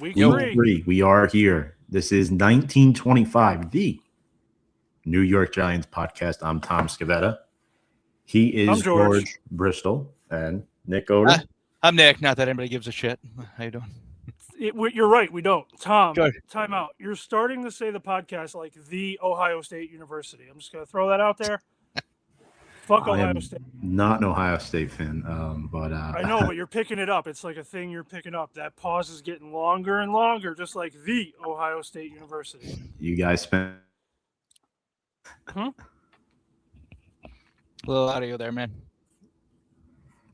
Week Week 3. 3. We are here. This is 1925, the New York Giants podcast. I'm Tom Scavetta. He is I'm George. Bristol and Nick Oder. I'm Nick. Not that anybody gives a shit. How you doing? You're right. We don't. Tom, George. time out. You're starting to say the podcast like the Ohio State University. I'm just going to throw that out there. Fuck Ohio State. Not an Ohio State fan, but I know, but you're picking it up. It's like a thing you're picking up. That pause is getting longer and longer, just like the Ohio State University. You guys spent A little audio there, man.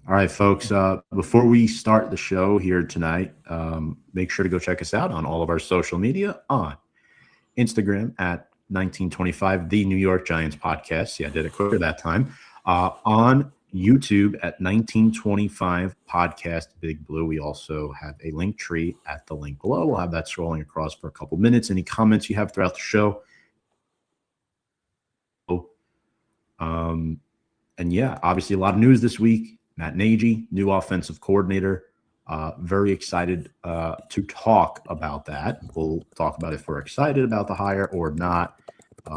All right, folks. Before we start the show here tonight, make sure to go check us out on all of our social media on Instagram at 1925, the New York Giants podcast. See, I did it quicker that time. On YouTube at 1925 podcast Big Blue. We also have a link tree at the link below. We'll have that scrolling across for a couple minutes. Any comments you have throughout the show. And yeah, obviously a lot of news this week. Matt Nagy, new offensive coordinator. Very excited to talk about that. We'll talk about if we're excited about the hire or not.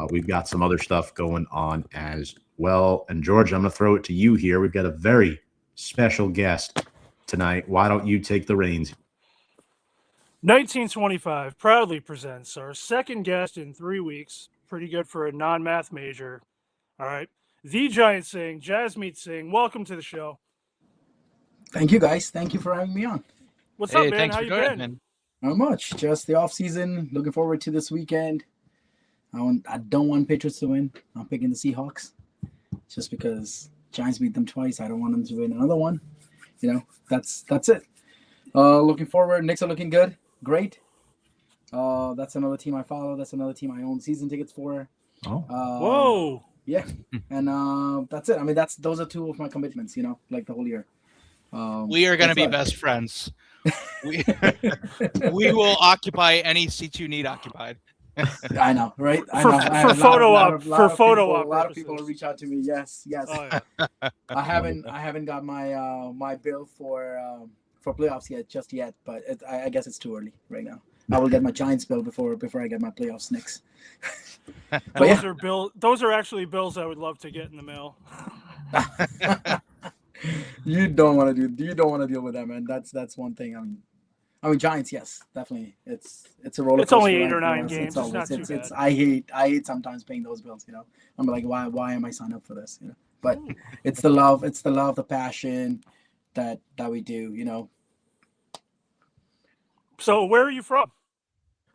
We've got some other stuff going on as well. And George, I'm going to throw it to you here. We've got a very special guest tonight. Why don't you take the reins? 1925 proudly presents our second guest in 3 weeks. Pretty good for a non-math major. All right. The Giant Singh, Jasmeet Singh, welcome to the show. Thank you, guys. Thank you for having me on. What's up, man? Thanks How for you joining, been? man. Not much. Just the off season. Looking forward to this weekend. I don't want Patriots to win. I'm picking the Seahawks just because Giants beat them twice. I don't want them to win another one. You know, that's it. Looking forward. Knicks are looking good. Great. That's another team I follow. That's another team I own season tickets for. Oh, Whoa. Yeah. And that's it. I mean, those are two of my commitments, you know, like the whole year. We are going to be best friends. We will occupy any seats you need occupied. I know, right? I For know. photo op A lot of people purposes. reach out to me. Yes. Oh, yeah. I haven't got my my bill for playoffs yet, but I guess it's too early right now. I will get my Giants bill before I get my playoffs Knicks. Those are actually bills I would love to get in the mail. You don't want to deal with that, man. That's one thing. I mean, Giants, yes, definitely. It's a roller coaster. It's only 8 ride or for 9 us. games. It's not too bad. I hate sometimes paying those bills. You know, I'm like, why am I signed up for this? You know, but it's the love, the passion that we do. You know. So where are you from?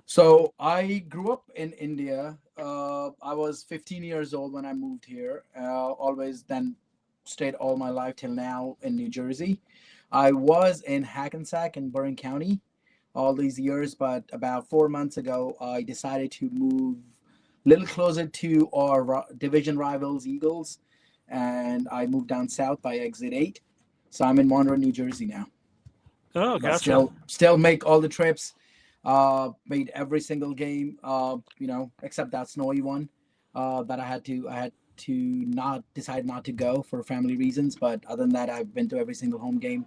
So I grew up in India. I was 15 years old when I moved here. Always then stayed all my life till now in New Jersey. I was in Hackensack in Berrien County all these years, but about 4 months ago, I decided to move a little closer to our division rivals, Eagles, and I moved down south by Exit 8. So I'm in Monroe, New Jersey now. Oh, gotcha. Still make all the trips. Made every single game, you know, except that snowy one that I had to not decide not to go for family reasons. But other than that, I've been to every single home game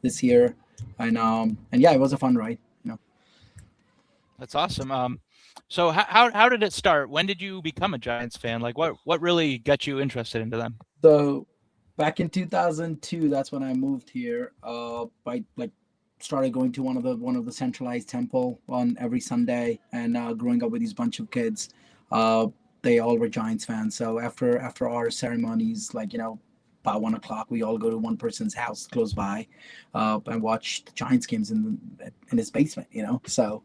this year, and yeah, it was a fun ride. You know, That's awesome. So how did it start? When did you become a Giants fan? Like what really got you interested into them? so back in 2002, that's when I moved here. Started going to one of the centralized temple on every Sunday, and growing up with these bunch of kids, they all were Giants fans. So after our ceremonies, like, you know, by 1 o'clock, we all go to one person's house close by, and watch the Giants games in his basement. You know, so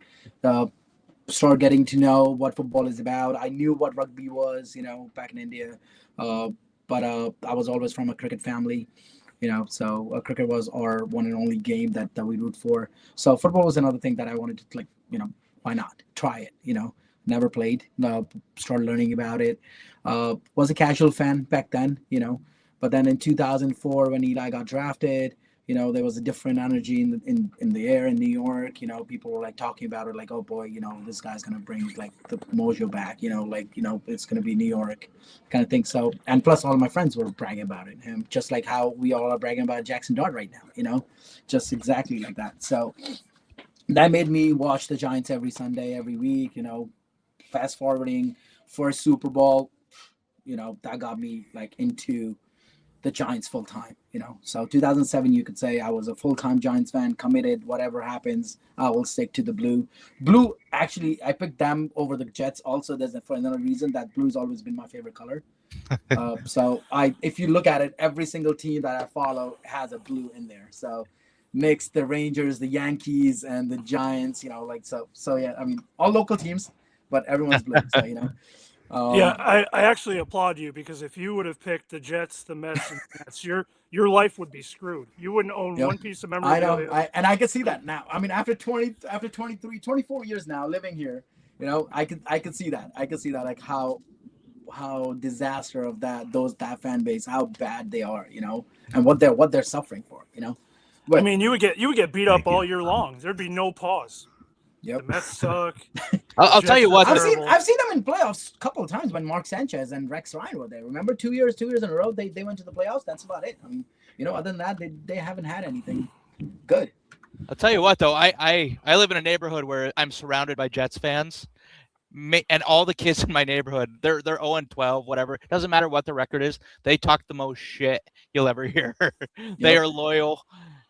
start getting to know what football is about. I knew what rugby was, you know, back in India, but I was always from a cricket family. You know, so cricket was our one and only game that we root for. So football was another thing that I wanted to, like, you know, why not try it? You know, never played, started learning about it. Was a casual fan back then, you know, but then in 2004 when Eli got drafted, you know, there was a different energy in the air in New York. You know, people were like talking about it, like, oh boy, you know, this guy's gonna bring like the mojo back. You know, like, you know, it's gonna be New York, kind of thing. So, and plus, all my friends were bragging about it, and just like how we all are bragging about Jackson Dart right now. You know, just exactly like that. So, that made me watch the Giants every Sunday, every week. Fast forwarding first Super Bowl, that got me like into the Giants full time. So 2007, you could say I was a full time Giants fan, committed. Whatever happens, I will stick to the blue. Blue, actually, I picked them over the Jets. Also, for another reason that blue's always been my favorite color. So if you look at it, every single team that I follow has a blue in there. So Knicks, the Rangers, the Yankees, and the Giants. So yeah. I mean, all local teams, but everyone's blue. So Yeah, I actually applaud you, because if you would have picked the Jets, the Mets, and the Nets, your life would be screwed. You wouldn't own one piece of I memorabilia. know, and I can see that now. I mean, after 23, 24 years now living here, I could see that. I could see that, like how disaster of that fan base, how bad they are, and what they're suffering for, But, I mean, you would get beat up Thank you. all year long. There'd be no pause. yep. The Mets suck. I'll tell you what. I've Terrible. seen them in playoffs a couple of times when Mark Sanchez and Rex Ryan were there. Remember 2 years in a row they went to the playoffs. That's about it. I mean, other than that, they haven't had anything good. I'll tell you what, though. I live in a neighborhood where I'm surrounded by Jets fans, and all the kids in my neighborhood, they're 0-12, whatever. Doesn't matter what the record is. They talk the most shit you'll ever hear. They are loyal,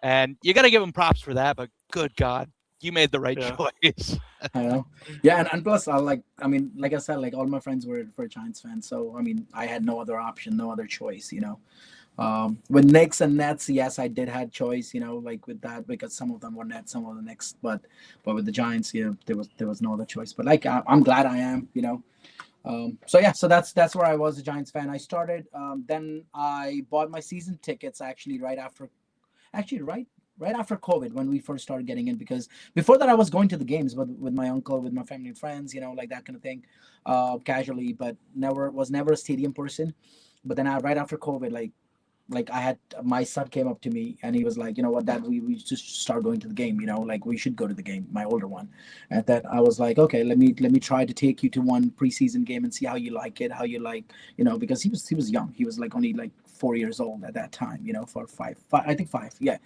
and you got to give them props for that. But good God, you made the right choice. I know. Yeah, and plus, like I said, like all my friends were Giants fans, so I mean, I had no other option, no other choice, With Knicks and Nets, yes, I did have choice, like with that, because some of them were Nets, some of the Knicks, but with the Giants, there was no other choice. But like, I'm glad I am, So yeah, so that's where I was a Giants fan. I started, then I bought my season tickets actually right after COVID, when we first started getting in, because before that I was going to the games with my uncle, with my family and friends, like that kind of thing, casually, but was never a stadium person. But then right after COVID, like I had, my son came up to me and he was like, what, Dad, we just start going to the game, like we should go to the game, my older one. And that I was like, okay, let me try to take you to one preseason game and see how you like it, because he was young. He was like only like 4 years old at that time, for five, I think 5. Yeah.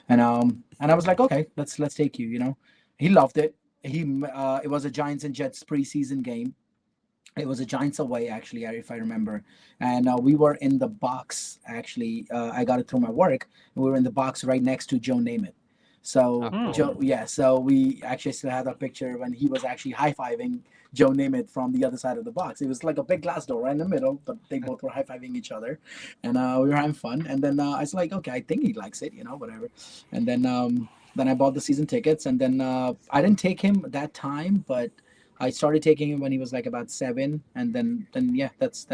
And I was like, okay, let's take you, he loved it. It was a Giants and Jets preseason game. It was a Giants away, actually, if I remember. And we were in the box, actually. I got it through my work. And we were in the box right next to Joe Namath. So, so we actually still have that picture when he was actually high-fiving Joe Namath from the other side of the box. It was like a big glass door right in the middle, but they both were high-fiving each other. And we were having fun. And then I was like, okay, I think he likes it, whatever. And then I bought the season tickets. And then I didn't take him that time, but I started taking him when he was like about 7, and then yeah, that's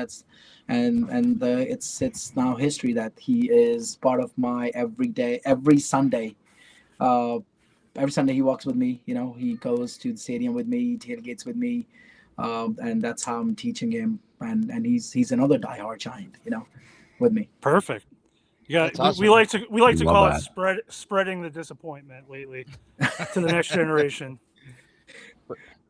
it's now history that he is part of my every Sunday. Every Sunday he walks with me. He goes to the stadium with me, tailgates with me, and that's how I'm teaching him. And he's another diehard Giant, with me. Perfect. Yeah, awesome. we like to call that. it spreading the disappointment lately to the next generation.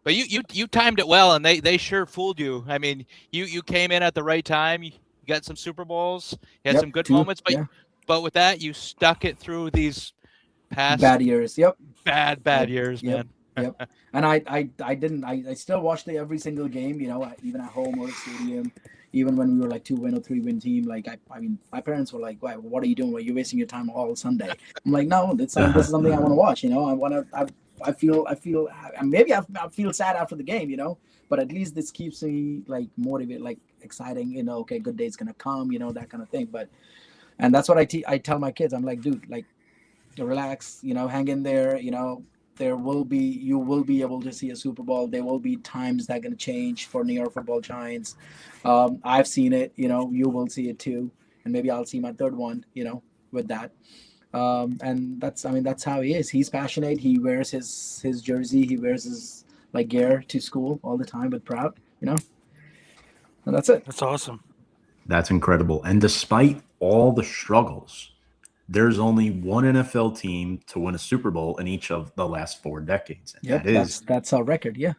But you timed it well, and they sure fooled you. I mean, you came in at the right time. You got some Super Bowls. You had some good moments, but with that, you stuck it through these past bad years. Yep. Bad years, yep. man. Yep. And I still watched every single game, even at home or stadium, even when we were like 2-win or 3-win team. Like, I mean, my parents were like, "Why? What are you doing? Why are you wasting your time all Sunday?" I'm like, "No, this is something I want to watch. I feel maybe I feel sad after the game, but at least this keeps me like motivated, like exciting, okay, good day's gonna come, that kind of thing. And that's what I tell my kids. I'm like, dude, like, relax, hang in there, you will be able to see a Super Bowl. There will be times that are gonna change for New York Football Giants. I've seen it, you will see it too, and maybe I'll see my third one, with that. And that's how he is. He's passionate. He wears his jersey. He wears his like gear to school all the time with proud, and that's it. That's awesome. That's incredible. And despite all the struggles, there's only one NFL team to win a Super Bowl in each of the last 4 decades. And Yep, that's our record. Yeah,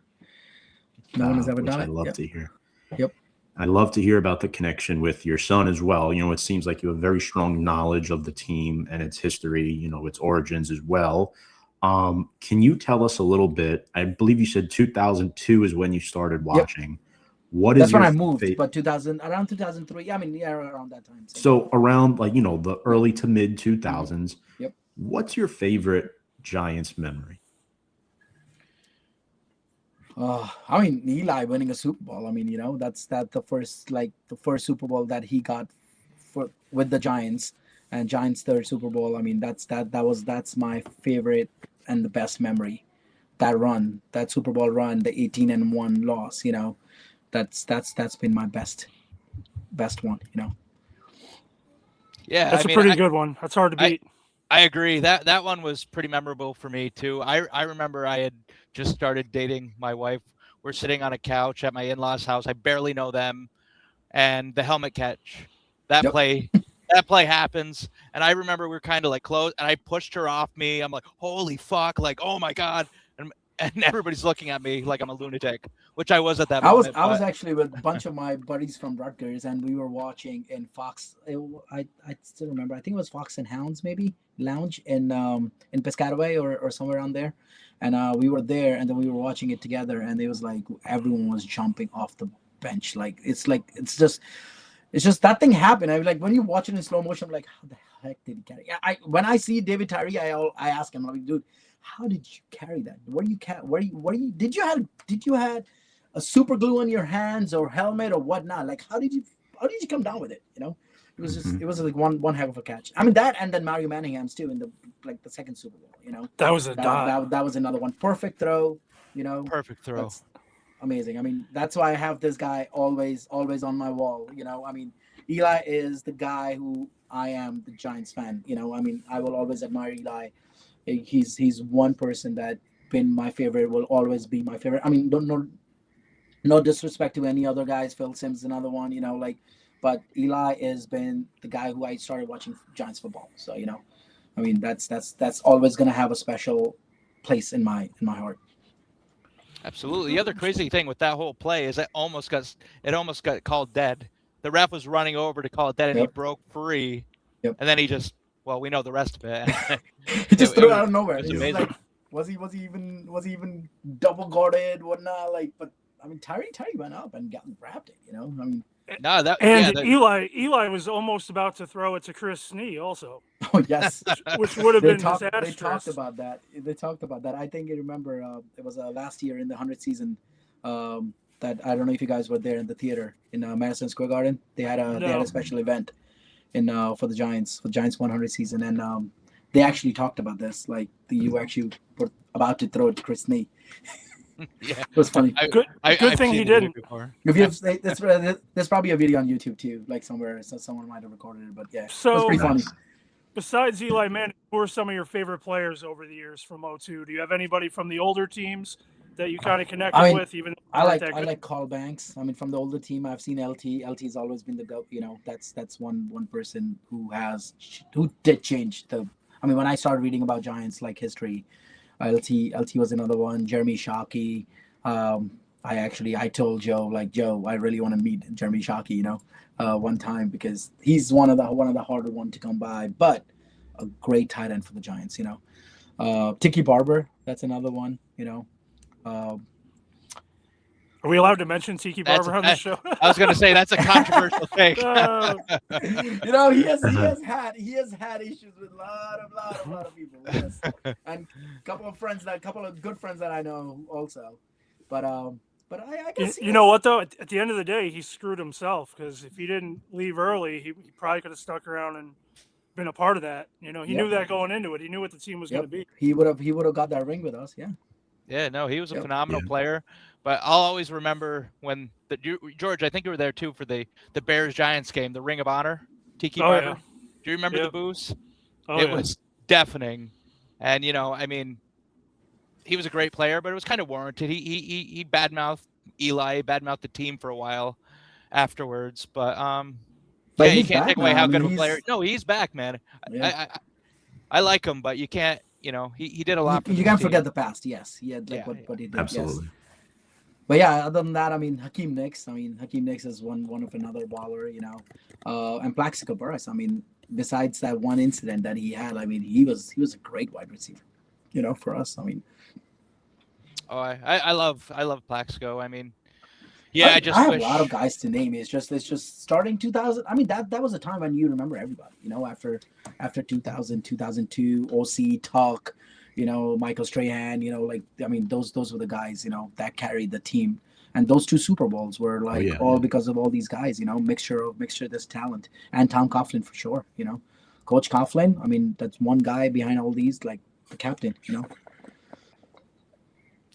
no one has ever done it. I love to hear. Yep. I love to hear about the connection with your son as well. It seems like you have very strong knowledge of the team and its history, its origins as well. Can you tell us a little bit? I believe you said 2002 is when you started watching. What is That's when your I moved, but around 2003. I mean, yeah, around that time. So around like, the early to mid 2000s. Yep. What's your favorite Giants memory? I mean, Eli winning a Super Bowl. I mean, that's the first Super Bowl that he got with the Giants, and Giants' third Super Bowl. I mean, that's my favorite and the best memory. That run, that Super Bowl run, the 18-1 loss. That's been my best one. Yeah, That's I a mean, pretty good one. That's hard to beat. I agree. That one was pretty memorable for me too. I remember I had just started dating my wife. We're sitting on a couch at my in-laws' house. I barely know them, and the helmet catch, that Yep. play happens, and I remember we're kind of like close, and I pushed her off me. I'm like, holy fuck, like, oh my god, and everybody's looking at me like I'm a lunatic, which I was at that moment. I was actually with a bunch of my buddies from Rutgers, and we were watching in Fox. I still remember. I think it was Fox and Hounds, maybe Lounge in Piscataway or somewhere around there, and we were there, and then we were watching it together, and it was like everyone was jumping off the bench. It's just that thing happened. I was like, when you watch it in slow motion, I'm like, how the heck did he carry? When I see David Tyree, I ask him, I'm like, dude, how did you carry that? What do you did you had a super glue on your hands or helmet or whatnot? Like, how did you come down with it? It was just it was like one heck of a catch. I mean, that, and then Mario Manningham's too in the second Super Bowl. That was a dot. That was another one. Perfect throw. Perfect throw. That's amazing. I mean, that's why I have this guy always on my wall. I mean, Eli is the guy who I am the Giants fan. I mean, I will always admire Eli. He's one person that been my favorite, will always be my favorite. I mean, no disrespect to any other guys. Phil Simms is another one, but Eli has been the guy who I started watching Giants football. So, I mean, that's always going to have a special place in my heart. Absolutely. The other crazy thing with that whole play is it almost got called dead. The ref was running over to call it dead, and he broke free. Yep. And then he just, well, we know the rest of it. He just threw it out of nowhere. It was It was amazing. like, was he even double guarded, whatnot? But I mean, Tyree went up and grabbed it. I mean, No, that And Eli was almost about to throw it to Chris Snee also, oh yes. which would have been They disastrous. talked about that. I think you remember it was last year in the 100th season. That I don't know if you guys were there in the theater in Madison Square Garden. They had a special event for the Giants 100 season, and they actually talked about this. Like you actually were about to throw it to Chris Snee. Yeah. It was funny. Good thing he didn't. If you have, there's probably a video on YouTube too, like somewhere, so someone might have recorded it. But yeah, it was pretty funny. Besides Eli Manning, who are some of your favorite players over the years from 02? Do you have anybody from the older teams that you kind of connected with? Even I like Carl Banks. I mean, from the older team, I've seen LT. LT's always been the go. That's one person who did change the. I mean, when I started reading about Giants like history, LT was another one. Jeremy Shockey. I told Joe, I really want to meet Jeremy Shockey, one time, because he's one of the harder one to come by, but a great tight end for the Giants. Tiki Barber, that's another one. Are we allowed to mention Tiki Barber on the show? I was going to say that's a controversial take. He has had issues with a lot of people. Yes. And a couple of good friends that I know also. But I guess you know what though? At the end of the day, he screwed himself, because if he didn't leave early, he probably could have stuck around and been a part of that. He knew that going into it. He knew what the team was going to be. He would have got that ring with us. Yeah. Yeah, no, he was a phenomenal player. But I'll always remember when George, I think you were there too for the Bears Giants game, the Ring of Honor. Tiki Barber. Yeah. Do you remember the boos? It was deafening, and I mean, he was a great player, but it was kind of warranted. He badmouthed Eli, badmouthed the team for a while afterwards, but you can't take away how good of a player. No, he's back, man. Yeah. I like him, but you can't. He did a lot. You can't forget the past. Yes, he had what he did. Absolutely. Yes. But yeah, other than that, I mean, Hakeem Nicks. Hakeem Nicks is one of another baller. And Plaxico Burress. I mean, besides that one incident that he had, I mean, he was a great wide receiver. for us. I mean, Oh, I love Plaxico. I mean, yeah, I I just have a lot of wish. guys to name. It's just starting 2000. I mean, that was a time when you remember everybody. After 2000, 2002, OC Talk, Michael Strahan. Like, I mean, those were the guys that carried the team. And those two Super Bowls were like yeah, all yeah. because of all these guys. Mixture of this talent, and Tom Coughlin for sure. Coach Coughlin. I mean, that's one guy behind all these, like the captain.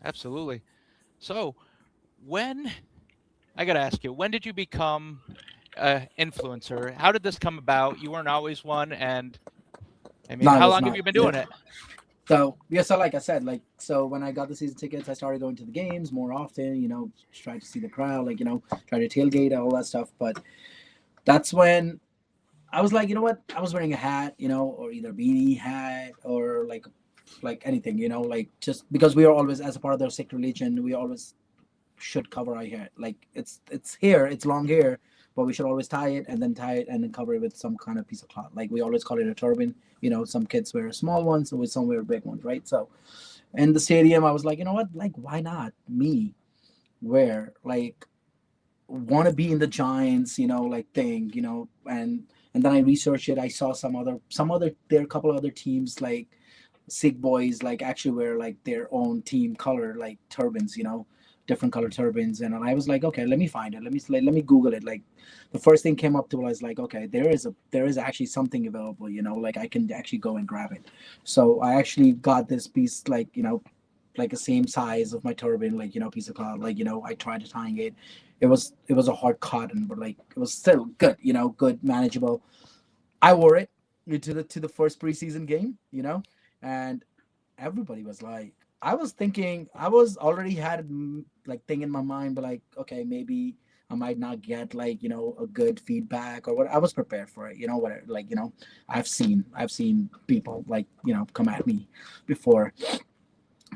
Absolutely. So, when I gotta ask you, when did you become a influencer? How did this come about? You weren't always one, and I mean, No, I how was long have not. you been Yeah. doing it? So yeah, so like I said, so when I got the season tickets, I started going to the games more often. Try to see the crowd, like try to tailgate all that stuff. But that's when I was like, you know what? I was wearing a hat, or either beanie hat or like anything, like just because we are always as a part of the Sikh religion, we always should cover our hair. Like it's hair, it's long hair, but we should always tie it and then cover it with some kind of piece of cloth. Like we always call it a turban. Some kids wear small ones, and some wear big ones, right? So in the stadium, I was like, you know what? Like, why not me wear like want to be in the Giants, like thing, and then I researched it. I saw some other there are a couple other teams like Sikh boys like actually wear like their own team color like turbans, different color turbans, and I was like, okay, let me find it. Let me Google it. Like the first thing came up to was like, okay, there is actually something available, like I can actually go and grab it. So I actually got this piece like like the same size of my turban, like piece of cloth. Like I tried to tying it. It was a hard cotton, but like it was still good, good, manageable. I wore it to the first preseason game, and everybody was like, I was thinking, I was already had like thing in my mind, but like, okay, maybe I might not get like a good feedback or what. I was prepared for it, whatever. Like I've seen people like come at me before,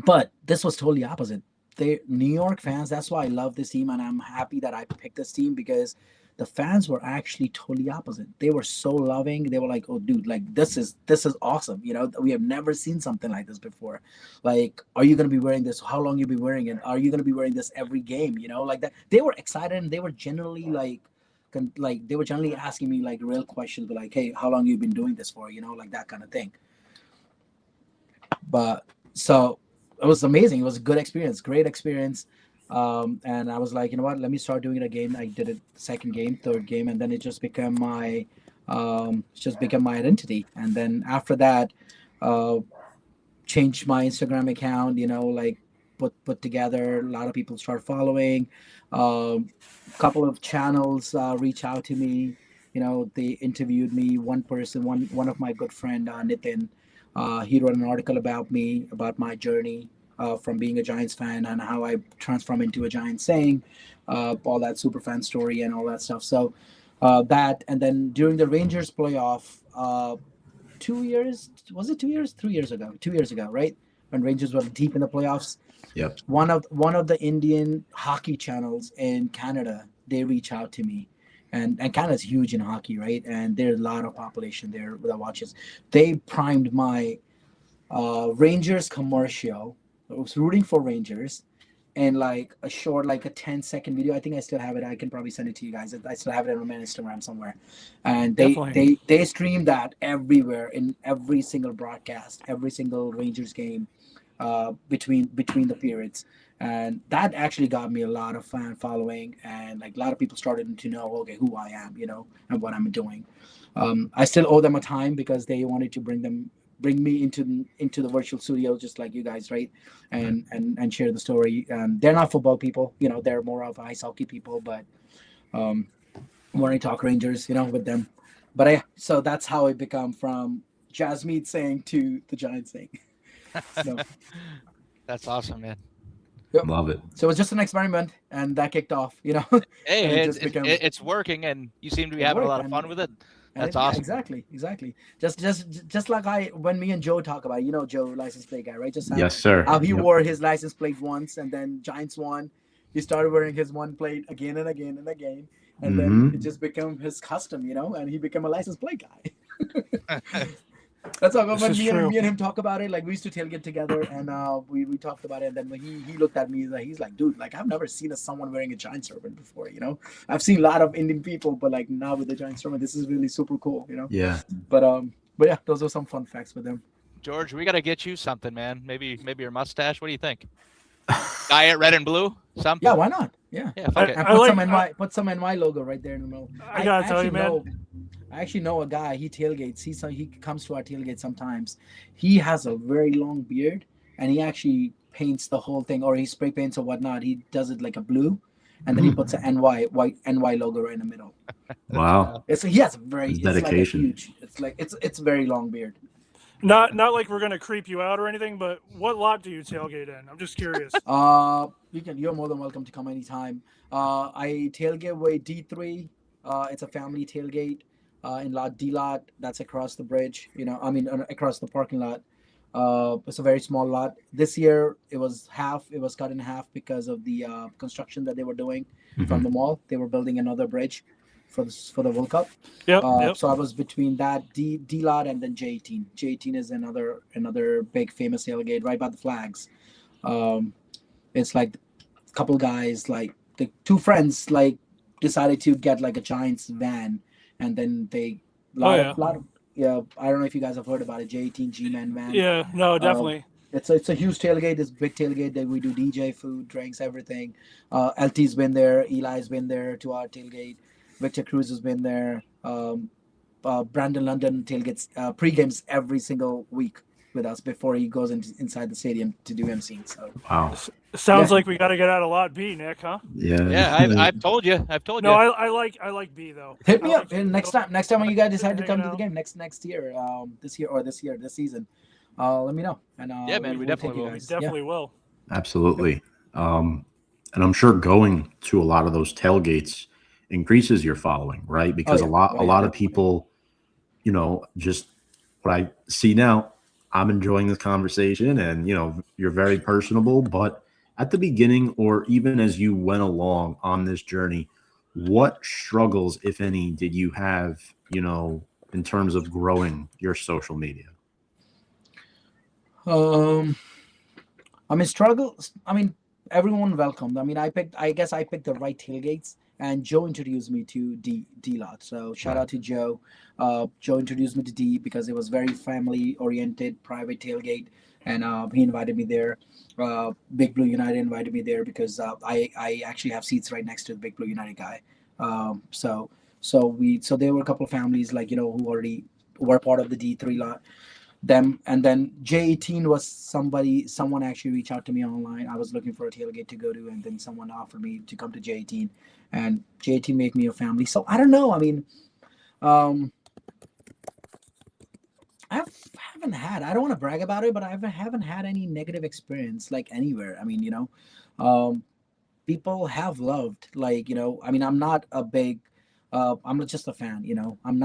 but this was totally opposite. They New York fans. That's why I love this team, and I'm happy that I picked this team because the fans were actually totally opposite. They were so loving. They were like, "Oh, dude, like this is awesome. We have never seen something like this before. Like, are you gonna be wearing this? How long you be wearing it? Are you gonna be wearing this every game? Like that." They were excited, and they were generally like. Like they were generally asking me like real questions, but like, hey, how long you been doing this for? Like that kind of thing. But so it was amazing. It was a good experience, great experience. And I was like, you know what? Let me start doing it again. I did it second game, third game, and then it just became my identity. And then after that, uh, changed my Instagram account. Like put together. A lot of people start following. Couple of channels reach out to me. They interviewed me. One person, one of my good friend Nitin, he wrote an article about me, about my journey from being a Giants fan and how I transformed into a Giants saying, all that super fan story and all that stuff. So that, and then during the Rangers playoff, 2 years, was it 2 years, 3 years ago, 2 years ago, right? When Rangers were deep in the playoffs, Yep. one of the Indian hockey channels in Canada, they reach out to me, and Canada's huge in hockey, right? And there's a lot of population there that watches. They primed my Rangers commercial. I was rooting for Rangers, and like a short, like a 10-second video. I think I still have it. I can probably send it to you guys. I still have it on my Instagram somewhere. And they Definitely. they they stream that everywhere in every single broadcast, every single Rangers game, between the periods. And that actually got me a lot of fan following, and like a lot of people started to know, okay, who I am, and what I'm doing. I still owe them a time because they wanted to bring me into the virtual studio, just like you guys, right? And share the story. They're not football people, they're more of ice hockey people, but um, when I talk Rangers, with them. But so that's how it become from Jasmeet saying to the Giants saying. So That's awesome, man. yep. Love it. So it was just an experiment, and that kicked off, and Hey, it it's just it's became it's working, and you seem to be it having a worked, lot of fun with it. That's yeah, awesome. exactly. Just like when me and Joe talk about it, Joe, license plate guy, right? Just Yes, sir. how he Yep. wore his license plate once, and then Giants won. He started wearing his one plate again and again and again, and then it Mm-hmm. just became his custom, and he became a license plate guy. That's how This when is me true. and him talk about it. Like we used to tailgate together, and we talked about it. And then when he looked at me, he's like, dude, like I've never seen someone wearing a giant serpent before. I've seen a lot of Indian people, but like now with the giant serpent, this is really super cool. Yeah. But yeah, those are some fun facts with him. George, we got to get you something, man. Maybe your mustache. What do you think? Dye it red and blue. Something. Yeah, why not? Yeah. Yeah, fuck it. And put some NY logo right there in the middle. I gotta tell you, man. I actually know a guy. He tailgates. He comes to our tailgate sometimes. He has a very long beard, and he actually paints the whole thing, or he spray paints or whatnot. He does it like a blue, and then he puts an NY logo right in the middle. Wow. He has a very dedication. It's a very long beard. Not like we're gonna creep you out or anything, but what lot do you tailgate in? I'm just curious. You're more than welcome to come anytime. I tailgate with D3. It's a family tailgate. In lot D lot, that's across the bridge. Across the parking lot. It's a very small lot. This year it was cut in half because of the construction that they were doing from the mall. They were building another bridge for the World Cup. Yep. So I was between that D lot and then J18. J18 is another big famous tailgate right by the flags. It's like a couple guys, like the two friends, like decided to get like a Giants van, and then they I don't know if you guys have heard about it. J18 G-Man van. Yeah, no, definitely. It's a huge tailgate. It's a big tailgate that we do DJ, food, drinks, everything. LT's been there. Eli's been there to our tailgate. Victor Cruz has been there. Brandon London tailgates pre-games every single week with us before he goes inside the stadium to do emceeing. So wow, sounds like we got to get out of lot B, Nick, huh? Yeah, I've told you. No, I like B though. Hit me up and next time when you guys decide to come to the game next year, this season, let me know. And yeah, man, we definitely will. We definitely will. Absolutely. And I'm sure going to a lot of those tailgates increases your following, right? Because a lot of people, just what I see now, I'm enjoying this conversation, and you're very personable. But at the beginning, or even as you went along on this journey, what struggles, if any, did you have, in terms of growing your social media? Struggles. Everyone welcomed. I guess I picked the right tailgates, and Joe introduced me to D lot. So shout out to Joe. Joe introduced me to D because it was very family oriented, private tailgate, and he invited me there. Big Blue United invited me there because I actually have seats right next to the Big Blue United guy. So there were a couple of families who already were part of the D3 lot. Them, and then J18 was someone actually reached out to me online. I was looking for a tailgate to go to, and then someone offered me to come to J18, and J18 made me a family. So I don't know. I don't want to brag about it, but I haven't had any negative experience anywhere. People have loved, I'm not a big, I'm just a fan, I'm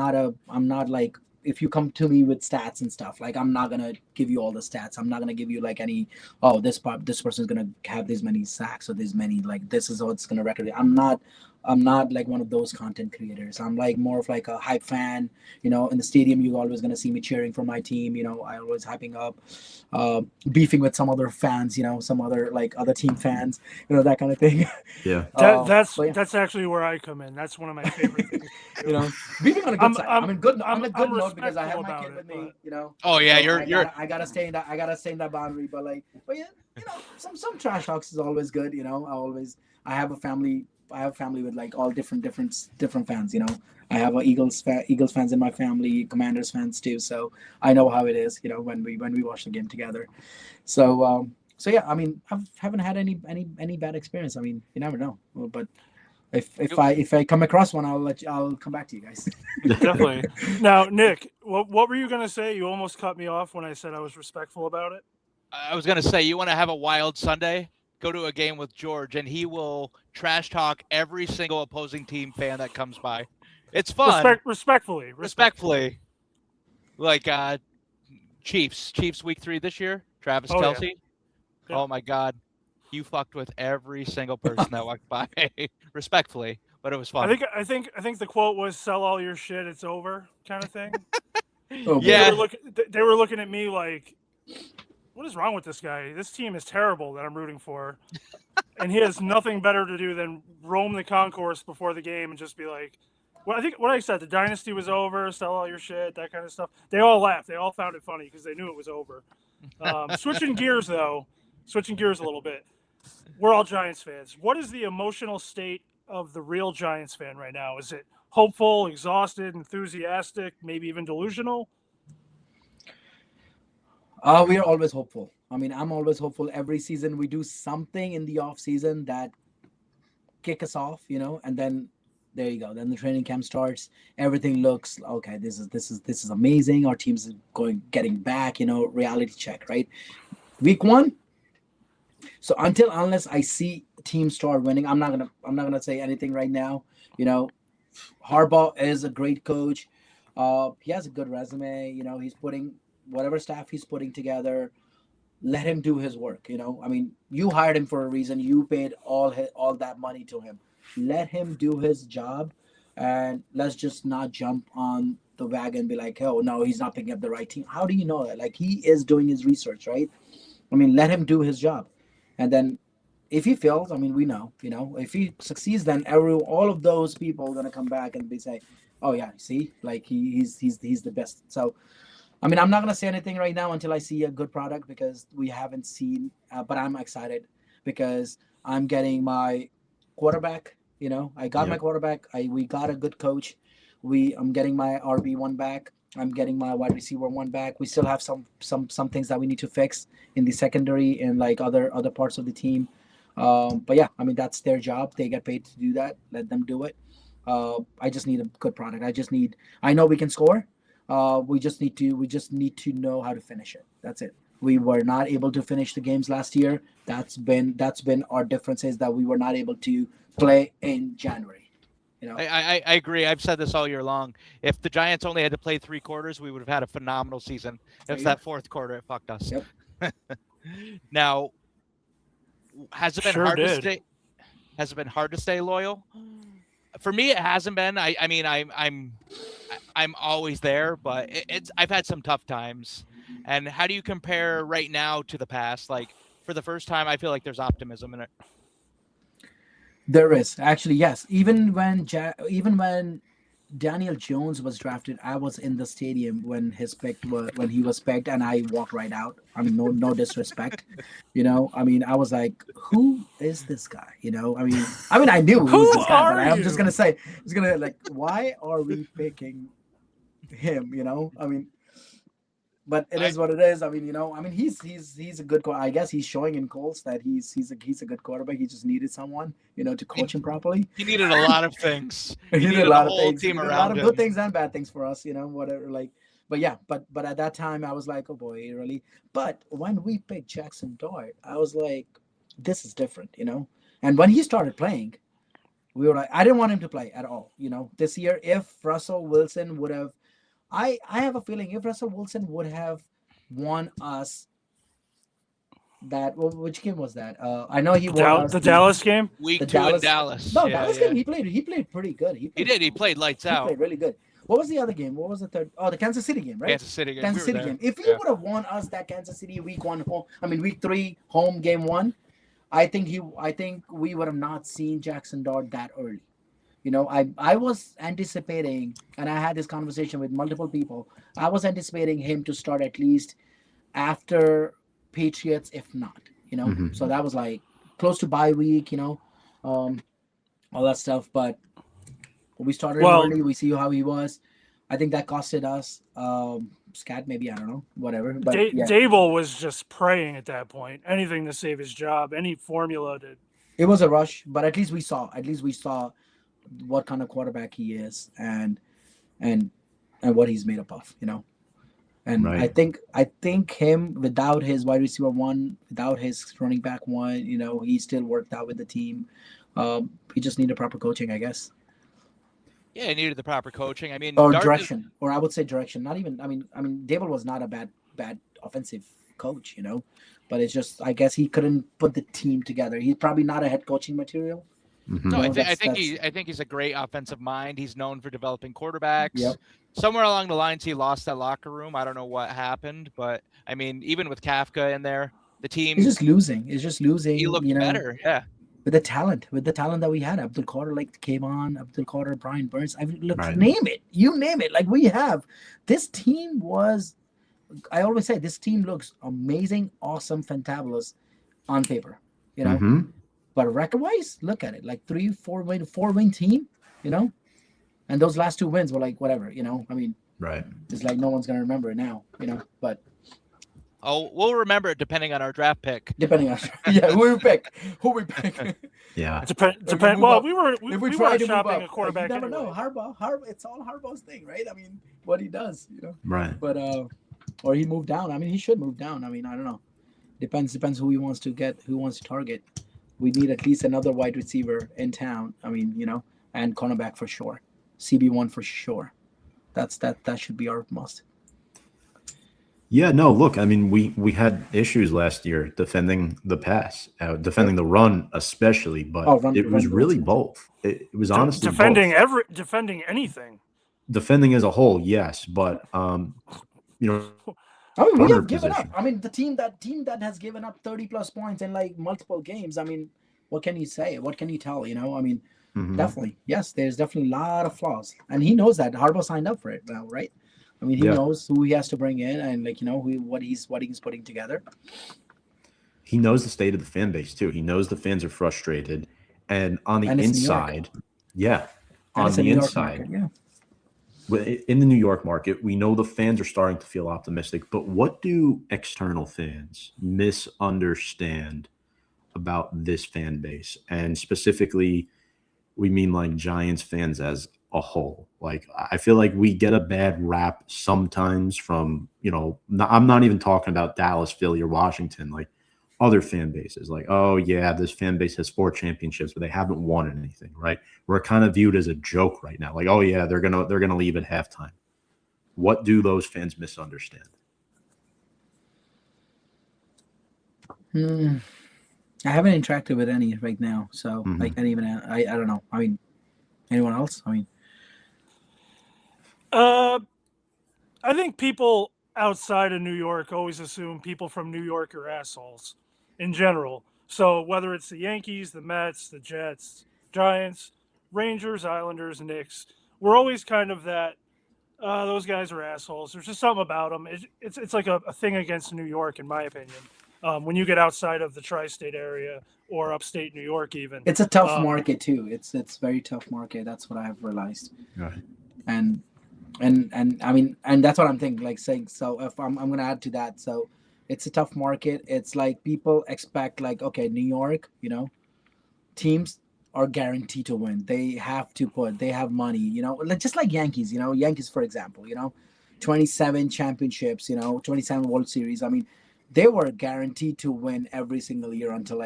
not like, if you come to me with stats and stuff, I'm not gonna give you all the stats. I'm not gonna give you any, this person's gonna have this many sacks or this many, this is what's gonna record it. I'm not like one of those content creators. I'm more of a hype fan. In the stadium, you're always gonna see me cheering for my team. I always hyping up, beefing with some other fans. Some other other team fans. That kind of thing. Yeah. That's actually where I come in. That's one of my favorite things. Beefing on a good side. I'm on a good note because I have my kid with me. Oh yeah, so I gotta stay in that boundary. But yeah, some trash talks is always good. I have a family with all different fans. I have Eagles fans in my family, Commanders fans too. So I know how it is. When we watch the game together. So yeah, I haven't had any bad experience. You never know. But if I come across one, I'll come back to you guys. Definitely. Now, Nick, what were you gonna say? You almost cut me off when I said I was respectful about it. I was gonna say, you want to have a wild Sunday? Go to a game with George, and he will trash talk every single opposing team fan that comes by. It's fun. Respectfully. Like Chiefs week 3 this year. Travis Kelce. Yeah. Yeah. Oh my God, you fucked with every single person that walked by. Respectfully, but it was fun. I think the quote was "Sell all your shit, it's over," kind of thing. Oh, boy. Yeah. They were looking at me like, what is wrong with this guy? This team is terrible that I'm rooting for. And he has nothing better to do than roam the concourse before the game and just be like, well, I think what I said, the dynasty was over, sell all your shit, that kind of stuff. They all laughed. They all found it funny because they knew it was over. Switching gears a little bit. We're all Giants fans. What is the emotional state of the real Giants fan right now? Is it hopeful, exhausted, enthusiastic, maybe even delusional? We are always hopeful. I mean, I'm always hopeful. Every season we do something in the off season that kick us off, and then there you go. Then the training camp starts. Everything looks okay. This is amazing. Our team's getting back. Reality check, right? Week 1. So unless I see teams start winning, I'm not gonna say anything right now. Harbaugh is a great coach. He has a good resume. He's putting whatever staff he's putting together. Let him do his work. I mean, you hired him for a reason. You paid all that money to him. Let him do his job, and let's just not jump on the wagon and be like, oh no, he's not picking up the right team. How do you know that? Like, he is doing his research, right? I mean, let him do his job, and then if he fails, I mean, we know, if he succeeds, then all of those people are gonna come back and be say, oh yeah, see, like he's the best. So I mean, I'm not going to say anything right now until I see a good product because we haven't seen, but I'm excited because I'm getting my quarterback. I got my quarterback. We got a good coach. I'm getting my RB1 back. I'm getting my wide receiver 1 back. We still have some things that we need to fix in the secondary and like other parts of the team. But yeah, I mean, that's their job. They get paid to do that. Let them do it. I just need a good product. I know we can score. We just need to know how to finish it. That's it. We were not able to finish the games last year. That's been our difference, is that we were not able to play in January. I agree. I've said this all year long. If the Giants only had to play 3 quarters, we would have had a phenomenal season. It's that 4th quarter it fucked us. Yep. Now, has it been hard to stay? Has it been hard to stay loyal? For me, it hasn't been. I mean, I'm always there, but I've had some tough times. And how do you compare right now to the past? Like, for the first time, I feel like there's optimism in it. There is actually, yes. Even when Daniel Jones was drafted, I was in the stadium when he was picked, and I walked right out. I mean, no disrespect, I mean, I was like, who is this guy? I mean, I knew who was this guy, but I'm just gonna say, why are we picking him? I mean, but it is what it is. I mean, I mean, he's a good. I guess he's showing in Colts that he's a good quarterback. He just needed someone, to coach him properly. He needed a lot of things. He needed a lot of things. Team around a lot of him. good things and bad things for us, whatever. Like, but yeah, but at that time I was like, oh boy, really. But when we picked Jackson Dart, I was like, this is different, And when he started playing, we were like, I didn't want him to play at all, This year, if Russell Wilson would have. I have a feeling if Russell Wilson would have won us that, which game was that? I know he won us the Dallas game. Week 2 in Dallas. No, Dallas game. He played pretty good. He did. He played lights out. He played really good. What was the other game? What was the third? Oh, the Kansas City game, right? Kansas City game. If he would have won us that Kansas City week 3 home game 1, I think we would have not seen Jackson Dart that early. I was anticipating, and I had this conversation with multiple people. I was anticipating him to start at least after Patriots, if not. Mm-hmm. So that was like close to bye week, all that stuff. But we started early. We see how he was. I think that costed us. Scat, maybe, I don't know, whatever. But Dable was just praying at that point. Anything to save his job. Any formula to. It was a rush, but at least we saw what kind of quarterback he is and what he's made up of, And right. I think him without his wide receiver 1, without his running back 1, he still worked out with the team. He just needed proper coaching, I guess. Yeah, he needed the proper coaching. I mean, or direction, or I would say direction. Not even. I mean, Dable was not a bad offensive coach, but it's just, I guess he couldn't put the team together. He's probably not a head coaching material. Mhm. No, You know, I that's- think he's a great offensive mind. He's known for developing quarterbacks. Yep. Somewhere along the lines, he lost that locker room. I don't know what happened, but I mean, even with Kafka in there, the team It's just losing. It's just losing. he looked you know, better. Yeah. with the talent that we had. Abdul Qadir, like came on. Abdul Qadir, Brian Burns. I mean, look, Right. name it. You name it. Like we have. This team was. I always say this team looks amazing, awesome, fantabulous on paper. You know, Mhm. but record-wise, look at it. Like 4 win team. You know, and those last 2 wins were like whatever. You know, I mean, Right. it's like no one's gonna remember it now. You know, but Oh, we'll remember it depending on our draft pick. depending on who we pick. Yeah. Depend. If we move Well, up- we were if we we try were to move shopping up, a quarterback. you never anyway. know. Harbaugh, it's all Harbaugh's thing, right? I mean, what he does, you know. Right. But or he moved down. I mean, he should move down. I mean, I don't know. Depends who he wants to get, who wants to target. We need at least another wide receiver in town. I mean, you know, and cornerback for sure. CB1 for sure. That should be our must. Yeah, no, look, I mean, we had issues last year defending the pass, defending the run especially, but it was really both. It was honestly defending both. defending anything. Defending as a whole, yes, but you know, I mean, we corner have given up. position. I mean, the team that has given up 30 plus points in like multiple games. I mean, what can you say? What can you tell? You know, I mean, Mhm. definitely, yes, there's definitely a lot of flaws, and he knows that. Harbaugh signed up for it now, right? I mean, he Yeah. knows who he has to bring in, and like you know, what he's putting together. He knows the state of the fan base too. He knows the fans are frustrated, and on the And it's New York. inside, yeah, And on it's a the New York inside, market, yeah. in the New York market, we know the fans are starting to feel optimistic. But what do external fans misunderstand about this fan base, and specifically, we mean like Giants fans as a whole? Like, I feel like we get a bad rap sometimes from, I'm not even talking about Dallas, Philly, or Washington, like other fan bases. Like, oh yeah, this fan base has 4 championships, but they haven't won anything, right? We're kind of viewed as a joke right now. Like, oh yeah, they're gonna leave at halftime. What do those fans misunderstand? I haven't interacted with any right now, so I can't even. I don't know. I mean, anyone else? I mean, I think people outside of New York always assume people from New York are assholes in general. So whether it's the Yankees, the Mets, the Jets, Giants, Rangers, Islanders, Knicks, we're always kind of that. Those guys are assholes. There's just something about them. It's like a thing against New York, in my opinion. When you get outside of the tri-state area or upstate New York, even it's a tough market too. It's very tough market. That's what I've realized. Right. And I mean, and that's what I'm thinking. Like saying, so if I'm going to add to that, so it's a tough market. It's like people expect, like, okay, New York, teams are guaranteed to win. They have money, just like Yankees. Yankees, for example, 27 championships, 27 World Series. I mean, they were guaranteed to win every single year until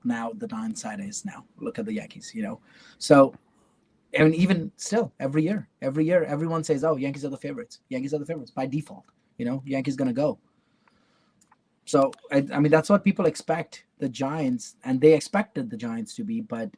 now the downside is now. Look at the Yankees, So, I mean, even still, every year, everyone says, "Oh, Yankees are the favorites. Yankees are the favorites by default." Yankees gonna go. So, I mean, that's what people expect the Giants, and they expected the Giants to be. But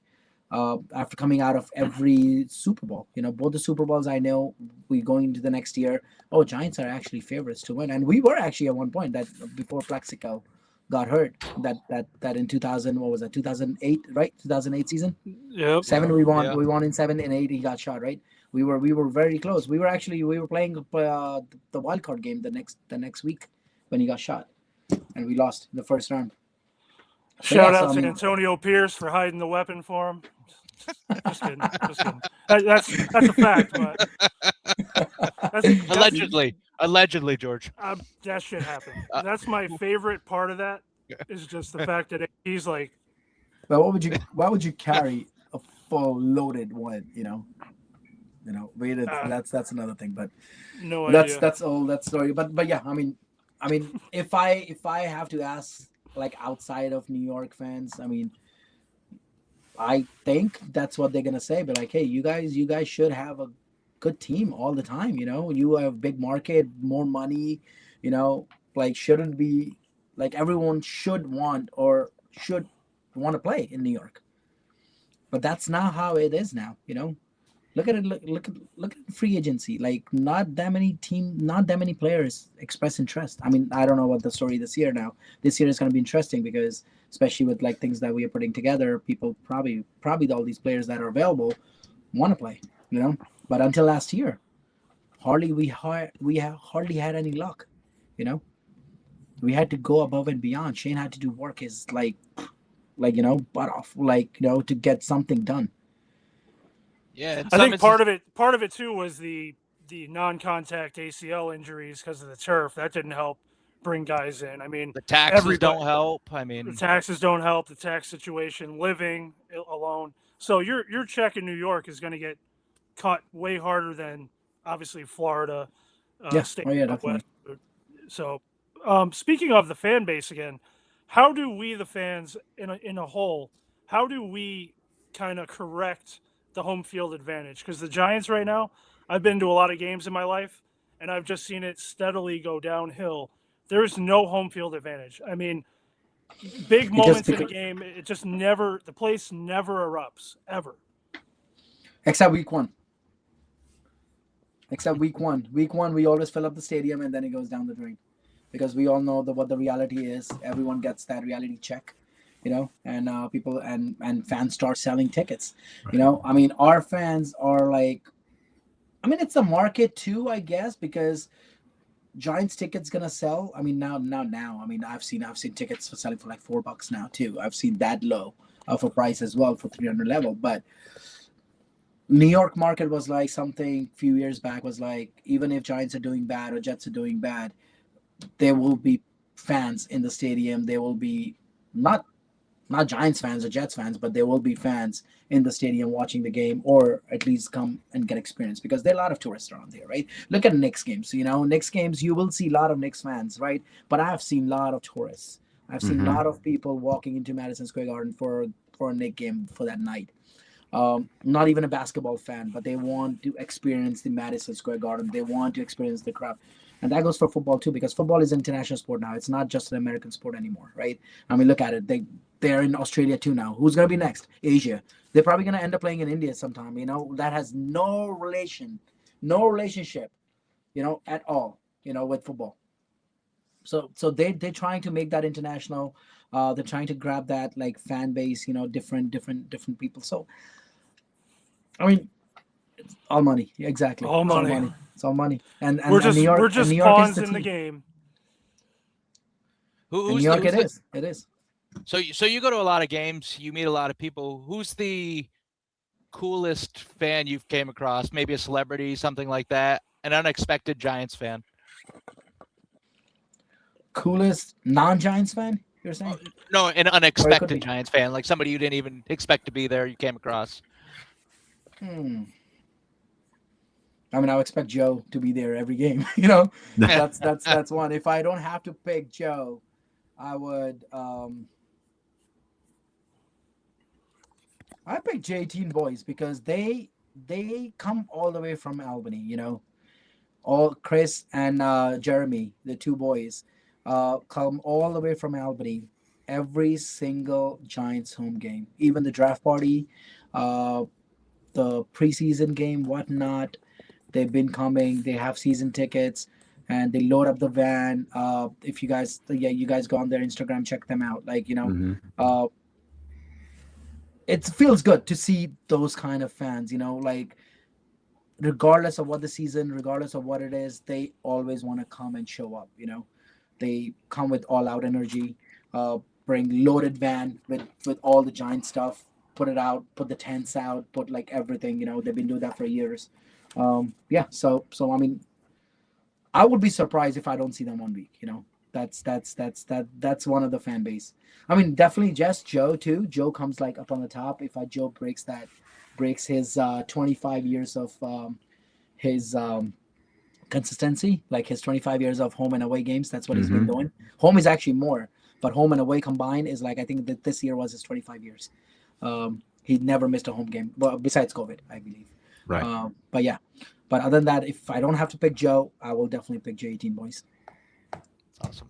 after coming out of every Super Bowl, both the Super Bowls, I know we going into the next year. Oh, Giants are actually favorites to win, and we were actually at one point that before Plaxico got hurt. That in 2000, what was that? 2008, right? 2008 season. Yep. 7 we won. Yeah. We won in 7 and 8. He got shot, right? We were very close. We were playing the wild card game the next week when he got shot, and we lost in the first round. Shout yeah, out so, to I mean- Antonio Pierce for hiding the weapon for him. Just kidding. That's a fact, but Allegedly, George. that shit happened. That's my favorite part of that is just the fact that he's like, But why would you carry a full loaded one? That's another thing. But no that's idea. all that story. But yeah, I mean, if I have to ask, like, outside of New York fans, I mean, I think that's what they're gonna say. But like, hey, you guys should have a good team all the time. You have big market, more money. Like, shouldn't be like everyone should want to play in New York. But that's not how it is now. Look at it. Look at free agency. Like not that many players express interest. I mean, I don't know what the story this year now. This year is going to be interesting because especially with like things that we are putting together, people probably all these players that are available want to play. But until last year, we have hardly had any luck. You know, we had to go above and beyond. Shane had to do work his butt off, to get something done. Yeah, I think part of it too was the non-contact ACL injuries because of the turf. That didn't help bring guys in. I mean, the taxes don't help. I mean, the taxes don't help. The tax situation, living alone. So your check in New York is going to get cut way harder than obviously Florida, state definitely. West. So, speaking of the fan base again, how do we, the fans, in a whole, how do we kind of correct the home field advantage? Because the Giants right now, I've been to a lot of games in my life, and I've just seen it steadily go downhill. There's no home field advantage. I mean, big moments in a game, it just never, the place never erupts, ever. Except week one. Week one, we always fill up the stadium and then it goes down the drain. Because we all know what the reality is. Everyone gets that reality check, and people and fans start selling tickets. Right. I mean, our fans are like, I mean, it's a market too, I guess, because Giants tickets gonna sell. I mean, now. I mean, I've seen tickets for selling for like $4 now too. I've seen that low of a price as well for 300 level. But New York market was like something a few years back was like, even if Giants are doing bad or Jets are doing bad, there will be fans in the stadium. There will be not Giants fans or Jets fans, but there will be fans in the stadium watching the game, or at least come and get experience, because there are a lot of tourists around there, right? Look at Knicks games. Knicks games, you will see a lot of Knicks fans, right? But I've seen a lot of tourists. I've seen a lot of people walking into Madison Square Garden for a Knicks game for that night. Not even a basketball fan, but they want to experience the Madison Square Garden. They want to experience the crowd. And that goes for football too, because football is an international sport now. It's not just an American sport anymore, right? I mean, look at it. They're in Australia too now. Who's going to be next? Asia. They're probably going to end up playing in India sometime. That has no relationship, at all, with football. So they're trying to make that international. They're trying to grab that like fan base, different people. So, I mean, it's all money. Exactly. All money. It's all money. And we're just New York, we're just New York pawns is the in the team. game. New York, it is. So you go to a lot of games. You meet a lot of people. Who's the coolest fan you've came across? Maybe a celebrity, something like that. An unexpected Giants fan. Coolest non-Giants fan, you're saying? No, an unexpected Giants fan, like somebody you didn't even expect to be there. You came across. I mean, I would expect Joe to be there every game. That's one. If I don't have to pick Joe, I would. I pick J18 boys because they come all the way from Albany. All Chris and Jeremy, the two boys, come all the way from Albany. Every single Giants home game, even the draft party, the preseason game, whatnot. They've been coming. They have season tickets, and they load up the van. If you guys go on their Instagram, check them out. It feels good to see those kind of fans. Regardless of what the season, regardless of what it is, they always want to come and show up. They come with all out energy. Bring loaded van with all the Giant stuff. Put it out. Put the tents out. Put like everything. They've been doing that for years. So I mean, I would be surprised if I don't see them 1 week. That's one of the fan base. I mean, definitely just Joe too. Joe comes like up on the top. If Joe breaks his 25 years of his consistency, like his 25 years of home and away games. That's what he's been doing. Home is actually more, but home and away combined is like, I think that this year was his 25 years. He never missed a home game, well, besides COVID, I believe. Right. But other than that, if I don't have to pick Joe, I will definitely pick J18 boys. Awesome.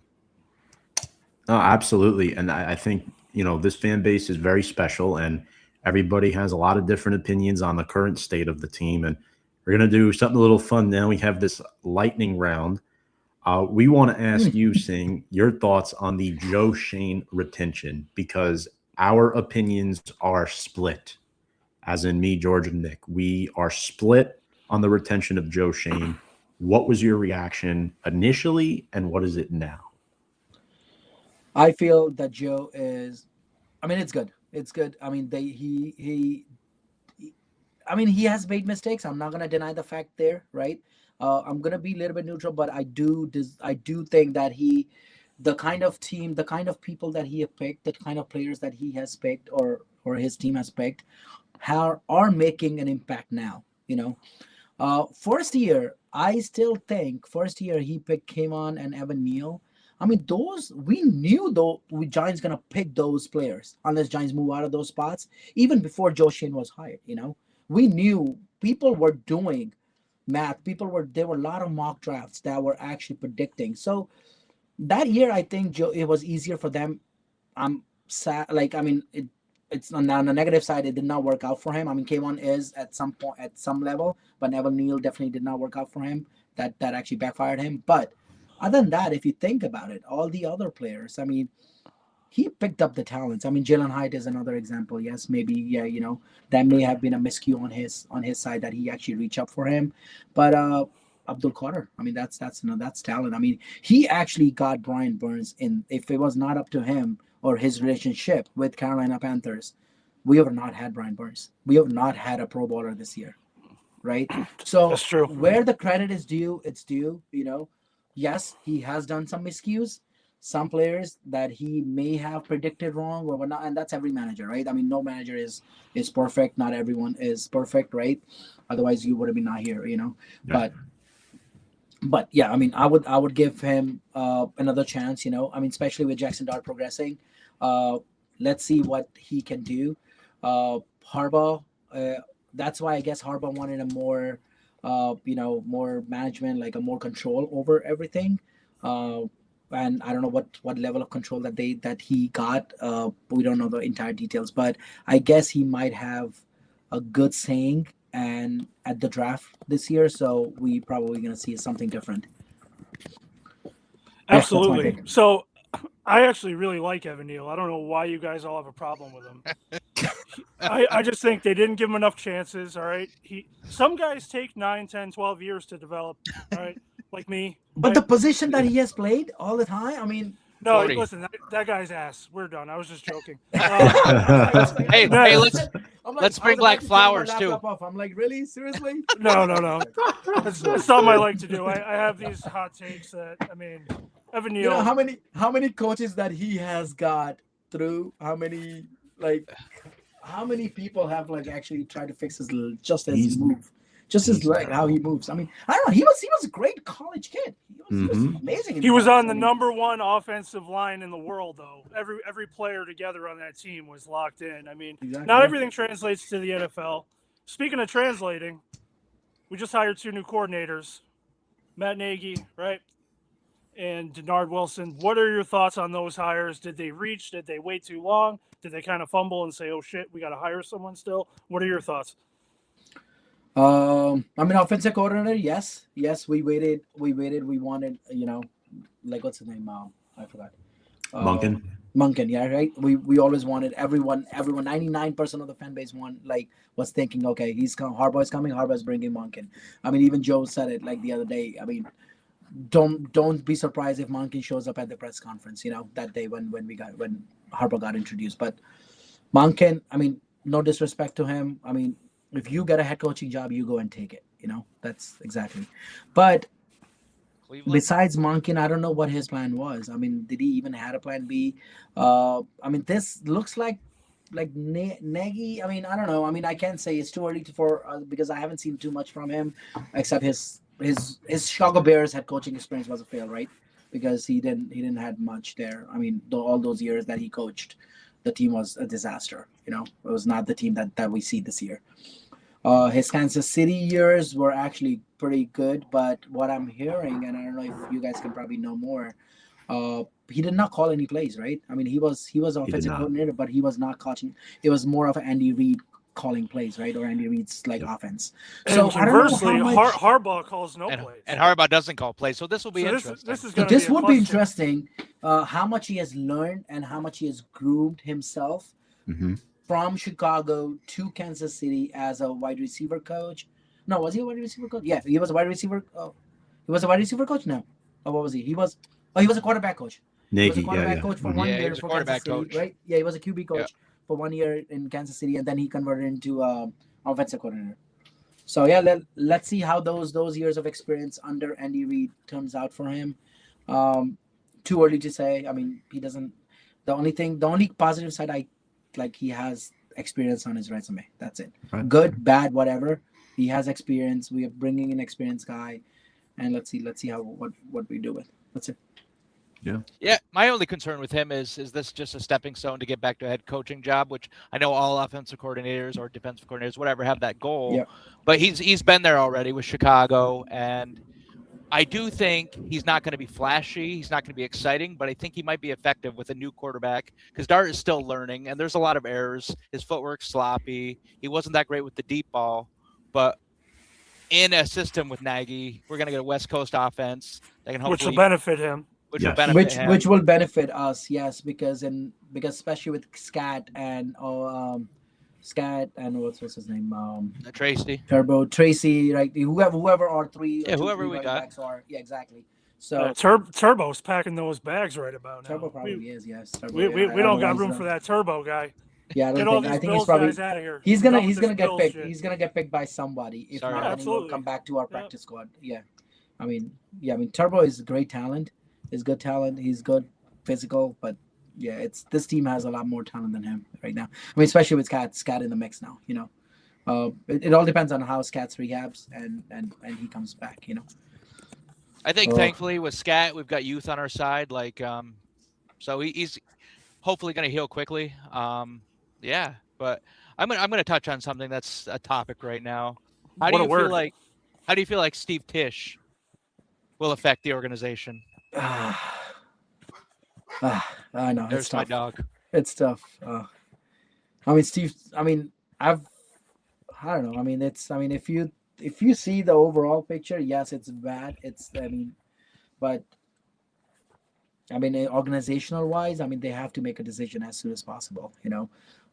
No, absolutely. And I think, this fan base is very special. And Everybody has a lot of different opinions on the current state of the team, and we're going to do something a little fun now. We have this lightning round. We want to ask you, Singh, your thoughts on the Joe Shane retention, because our opinions are split, as in me, George, and Nick. We are split on the retention of Joe Shane. What was your reaction initially, and what is it now? I feel that Joe is. I mean, it's good. It's good. I mean, he I mean, he has made mistakes. I'm not gonna deny the fact there, right? I'm gonna be a little bit neutral, but I do think that the kind of team, the kind of people that he has picked, the kind of players that he has picked, or his team has picked, are making an impact now. First year, I still think first year he picked Kevon and Evan Neal. I mean, those we knew though we Giants gonna pick those players unless Giants move out of those spots even before Joe Shane was hired. We knew people were doing math. There were a lot of mock drafts that were actually predicting. So that year, I think it was easier for them. I'm sad. Like, I mean, it's on the negative side. It did not work out for him. I mean, K1 is at some point at some level, but Evan Neal definitely did not work out for him. That actually backfired him. But other than that, if you think about it, all the other players, I mean, he picked up the talents. I mean, Jalen Hyatt is another example. Yes, maybe, yeah, that may have been a miscue on his side that he actually reached up for him. But Abdul Qadir, I mean, that's talent. I mean, he actually got Brian Burns in. If it was not up to him or his relationship with Carolina Panthers, we have not had Brian Burns. We have not had a Pro Bowler this year, right? So That's true. where the credit is due, it's due. Yes, he has done some miscues, some players that he may have predicted wrong or whatnot, and that's every manager, right? I mean, no manager is perfect. Not everyone is perfect, right? Otherwise, you would have been not here, Yeah. But yeah, I mean, I would give him another chance, I mean, especially with Jackson Dart progressing. Let's see what he can do. Harbaugh, that's why I guess Harbaugh wanted a more, more management, like a more control over everything. And I don't know what level of control that he got. We don't know the entire details, but I guess he might have a good saying and at the draft this year, so we probably gonna see something different. Absolutely. pick. So I actually really like Evan Neal. I don't know why you guys all have a problem with him. I just think they didn't give him enough chances. All right. Some guys take 9, 10, 12 years to develop. All right. Like me. But right? the position that he has played all the time, I mean, No, 40. listen, that guy's ass. We're done. I was just joking. Hey, Next. let's bring Black Flowers too. I'm like, really? Seriously? No. That's something I like to do. I have these hot takes that, I mean, Evan Neal. You know how many coaches that he has got through? How many people have like actually tried to fix his move, just his leg, how he moves? I mean, I don't know. He was a great college kid. He was amazing. He was on the number one offensive line in the world, though. Every player together on that team was locked in. I mean, not everything translates to the NFL. Speaking of translating, we just hired 2 new coordinators, Matt Nagy, right, and Denard Wilson. What are your thoughts on those hires? Did they reach? Did they wait too long? Did they kind of fumble and say, "Oh shit, we got to hire someone still"? What are your thoughts? I mean, offensive coordinator, yes, we waited. We wanted, like what's his name? I forgot. Munkin, yeah, right. We always wanted everyone. 99% of the fan base was thinking, okay, Harbaugh's coming. Harbaugh's bringing Munkin. I mean, even Joe said it like the other day. I mean, don't be surprised if Munkin shows up at the press conference. That day when Harbaugh got introduced. But Munkin, I mean, no disrespect to him. I mean, if you get a head coaching job, you go and take it. That's exactly. But Cleveland. besides Monken, I don't know what his plan was. I mean, did he even had a plan B? I mean, this looks like Nagy. I mean, I don't know. I mean, I can't say it's too early because I haven't seen too much from him, except his Chicago Bears head coaching experience was a fail, right? Because he didn't had much there. I mean, all those years that he coached, the team was a disaster. It was not the team that we see this year. His Kansas City years were actually pretty good, but what I'm hearing, and I don't know if you guys can probably know more, He did not call any plays, right? I mean, he was offensive not. coordinator, but he was not coaching. It was more of Andy Reid calling plays, right? Or Andy Reid's like offense. So And I don't know conversely, how much. Harbaugh calls no plays. And Harbaugh doesn't call plays, so this will be So interesting. this is So going to this be a would be question. interesting. How much he has learned and how much he has groomed himself Mm-hmm. from Chicago to Kansas City as a wide receiver coach. No, was he a wide receiver coach? Yeah, he was a wide receiver. He was a wide receiver coach. No, what was he? He was a quarterback coach. He was a Nagy, quarterback coach for Mhm. 1 Yeah, he year was a for quarterback Kansas City, coach. right? Yeah, he was a QB coach Yeah. for 1 year in Kansas City, and then he converted into offensive coordinator. So yeah, let's see how those years of experience under Andy Reid turns out for him. Too early to say. I mean, he doesn't. The only positive side he has experience on his resume. That's it. Right. Good, bad, whatever. He has experience. We are bringing an experienced guy, and let's see how what we do with. That's it. Yeah, my only concern with him is this just a stepping stone to get back to a head coaching job, which I know all offensive coordinators or defensive coordinators, whatever, have that goal. Yeah. But he's been there already with Chicago, and I do think he's not going to be flashy. He's not going to be exciting, but I think he might be effective with a new quarterback because Dart is still learning, and there's a lot of errors. His footwork's sloppy. He wasn't that great with the deep ball, but in a system with Nagy, we're going to get a West Coast offense that can Which will hopefully, benefit him. which will Yes. benefit him. Which will benefit us, yes, because especially with Scat and what's his name, Tracy. Turbo Tracy, right? Whoever our three, Yeah, two, whoever three we running got. backs are, yeah, exactly. So Turbo's packing those bags right about now. Turbo probably is, yes. Turbo, We yeah, don't got otherwise, room for that Turbo guy. Yeah, I Get don't all think. I these think he's Bills probably guys out of here. he's Done gonna with this get Bills picked. shit. He's gonna get picked by somebody. If Sorry. not, Yeah, then he will absolutely. come back to our practice squad. Yeah, I mean, Turbo is great talent. Is good talent. He's good physical, but yeah, this team has a lot more talent than him right now. I mean, especially with Scat in the mix now. It all depends on how Scat's rehabs and he comes back. I think Oh. thankfully with Scat, we've got youth on our side. So he's hopefully going to heal quickly. Yeah, but I'm gonna touch on something that's a topic right now. How What do a you word. feel like Steve Tisch will affect the organization? I know it's There's my tough. dog. It's tough. I mean, Steve. I mean, I don't know. I mean, if you see the overall picture, yes, it's bad. But organizational wise, they have to make a decision as soon as possible.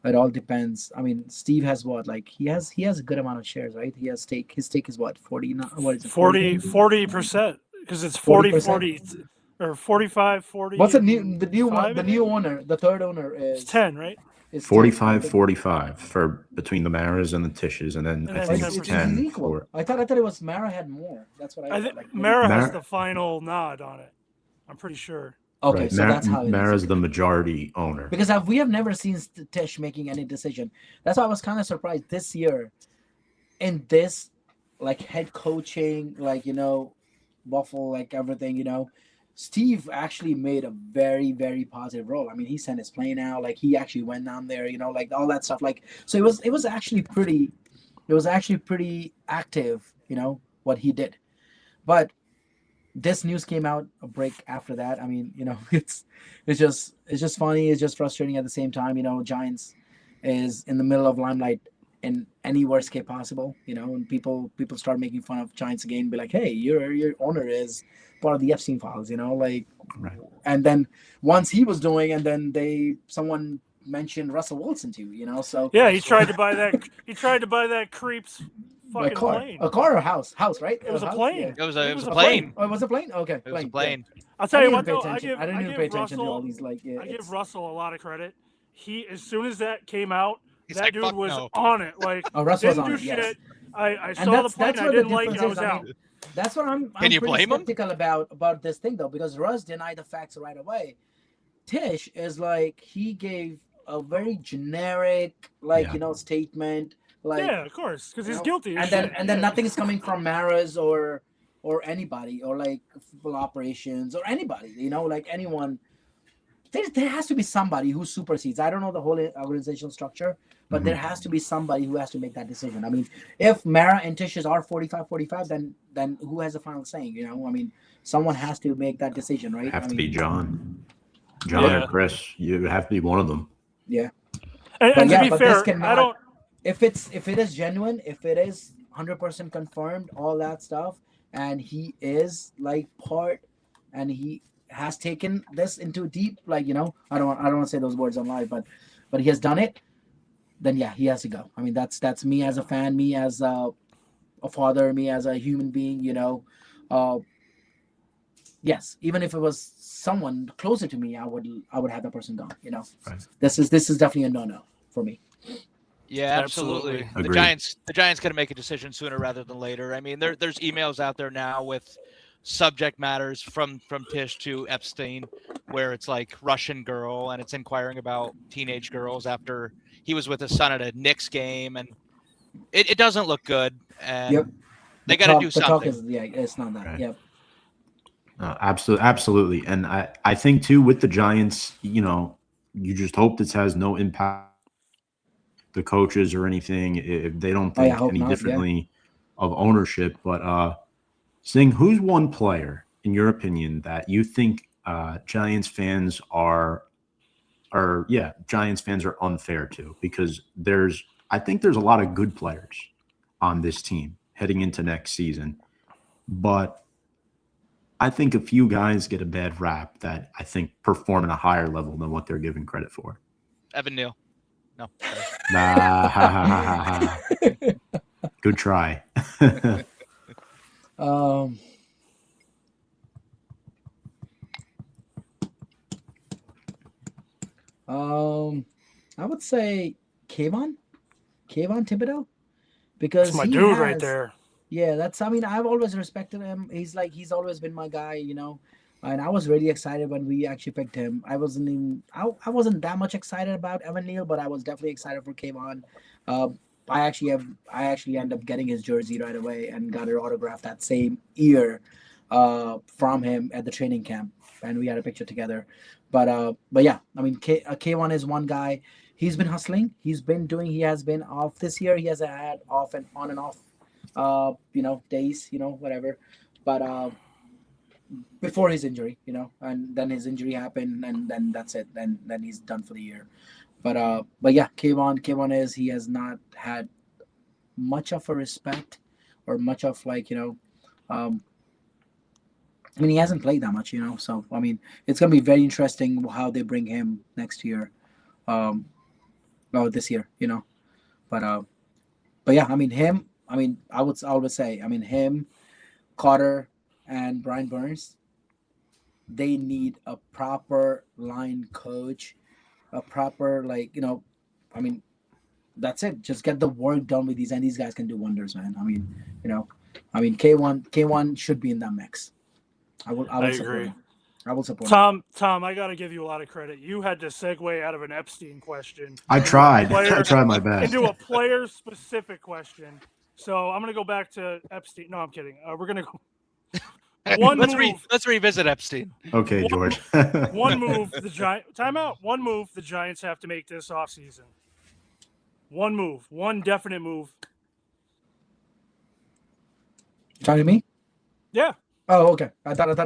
It all depends. I mean, Steve has what? Like he has a good amount of shares, right? He has stake. His stake is what? 40. What is it? 40% because it's 40 40%? 40 or 45 40. What's the and new one? five, The I new think? owner, the third owner It's is 10, right? is 45-45 for between the Maras and the Tishes, and then And I then think it's 10%. 10 equal. for I thought it was Mara had more. That's what I I thought. think Mara has Mara- the final nod on it. I'm pretty sure. Okay, right. so that's how it is. Mara's the majority owner. Because we have never seen Tish making any decision. That's why I was kind of surprised this year in this head coaching, Buffalo, everything, Steve actually made a very, very positive role. I mean, he sent his plane out, he actually went down there, all that stuff. So it was actually pretty active, what he did. But this news came out a break after that. I mean, it's just funny. It's just frustrating at the same time. Giants is in the middle of limelight in any worst case possible. And people start making fun of Giants again, be like, hey, your owner is part of the Epstein files. Right. And then once he was doing, and then someone mentioned Russell Wilson too. So Yeah, he tried to buy that. He tried to buy that creep's fucking plane. a car or house, right? It was a house? plane. Yeah. It was It a was a plane. Oh, it was a plane. Okay, It was a yeah. plane. I'll tell you I what, didn't though. pay attention. I didn't even pay attention to all these I it's- give Russell a lot of credit. He, as soon as that came out, He's that like, dude "Fuck was no." on it. Like, Oh, Russ was didn't on do it, yes. shit. I And saw the plane. I where didn't like it. I was difference out. is. That's what I'm Can you pretty blame him? skeptical about this thing though, because Russ denied the facts right away. Tish is he gave a very generic statement. Yeah, of course, because he's guilty. And then nothing is coming from Maras or anybody or full operations or anybody, anyone. there has to be somebody who supersedes. I don't know the whole organizational structure, but there has to be somebody who has to make that decision. I mean, if Mara and Tishes are 45-45, then who has the final saying? You know, I mean, someone has to make that decision, right? Have I to mean, be John or Chris. You have to be one of them. yeah. And to be but fair, this cannot, I don't. if it is genuine, if it is 100% confirmed, all that stuff, and he is like part, and he has taken this into deep, like, you know, I don't want to say those words on live, but he has done it. Then yeah, he has to go. I mean, that's me as a fan, me as a father, me as a human being. You know, yes, even if it was someone closer to me, I would have that person gone. You know, Right. This is definitely a no for me. Yeah, absolutely. The Agreed. Giants got to make a decision sooner rather than later. I mean, there's emails out there now with subject matters from Tish to Epstein, where it's like Russian girl, and it's inquiring about teenage girls after he was with his son at a Knicks game, and it doesn't look good. And Yep. they got to do The talk something. is, yeah, it's not that. Right. Yep. Absolutely. And I think too with the Giants, you know, you just hope this has no impact the coaches or anything if they don't think hope any not, differently of ownership. But Singh, who's one player in your opinion that you think Giants fans are unfair to? Because I think there's a lot of good players on this team heading into next season, but I think a few guys get a bad rap that I think perform at a higher level than what they're given credit for. Evan Neal. No. Sorry. Good try. I would say Kayvon Thibodeau, because That's my he dude has, right there. Yeah, that's. I mean, I've always respected him. He's always been my guy, you know. And I was really excited when we actually picked him. I wasn't that much excited about Evan Neal, but I was definitely excited for Kayvon. I actually ended up getting his jersey right away and got it autographed that same year, from him at the training camp, and we had a picture together. But yeah, I mean, K1 is one guy. He's been hustling. He has been off this year. He has had off and on and off, days, whatever. But before his injury, and then his injury happened, and then that's it. Then he's done for the year. But yeah, K1 he has not had much of a respect or much of I mean, he hasn't played that much, So I mean, it's gonna be very interesting how they bring him next year, this year, But yeah, I mean him. I mean, I would always say, I mean him, Carter, and Brian Burns. They need a proper line coach, a proper I mean, that's it. Just get the work done with these, and these guys can do wonders, man. I mean, K1 should be in that mix. I will support agree. him. I will support him. Tom, I got to give you a lot of credit. You had to segue out of an Epstein question. I tried my best. Into a player-specific question. So I'm going to go back to Epstein. No, I'm kidding. We're going to go. Let's revisit Epstein. Okay, George. One move One move the Giants have to make this offseason. One definite move. Talking to me? Yeah. Oh, okay. I thought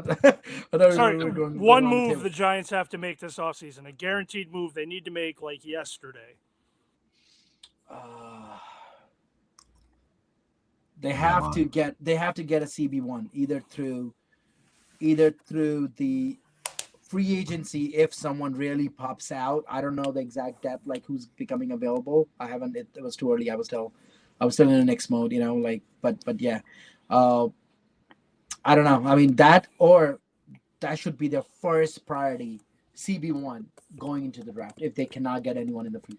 Sorry, we were going. One move the Giants have to make this offseason. A guaranteed move they need to make like yesterday. They have to get a CB1 either through the free agency if someone really pops out. I don't know the exact depth, like who's becoming available. I haven't. It was too early. I was still in the next mode, But yeah, I don't know. I mean that should be their first priority. CB1 going into the draft if they cannot get anyone in the free.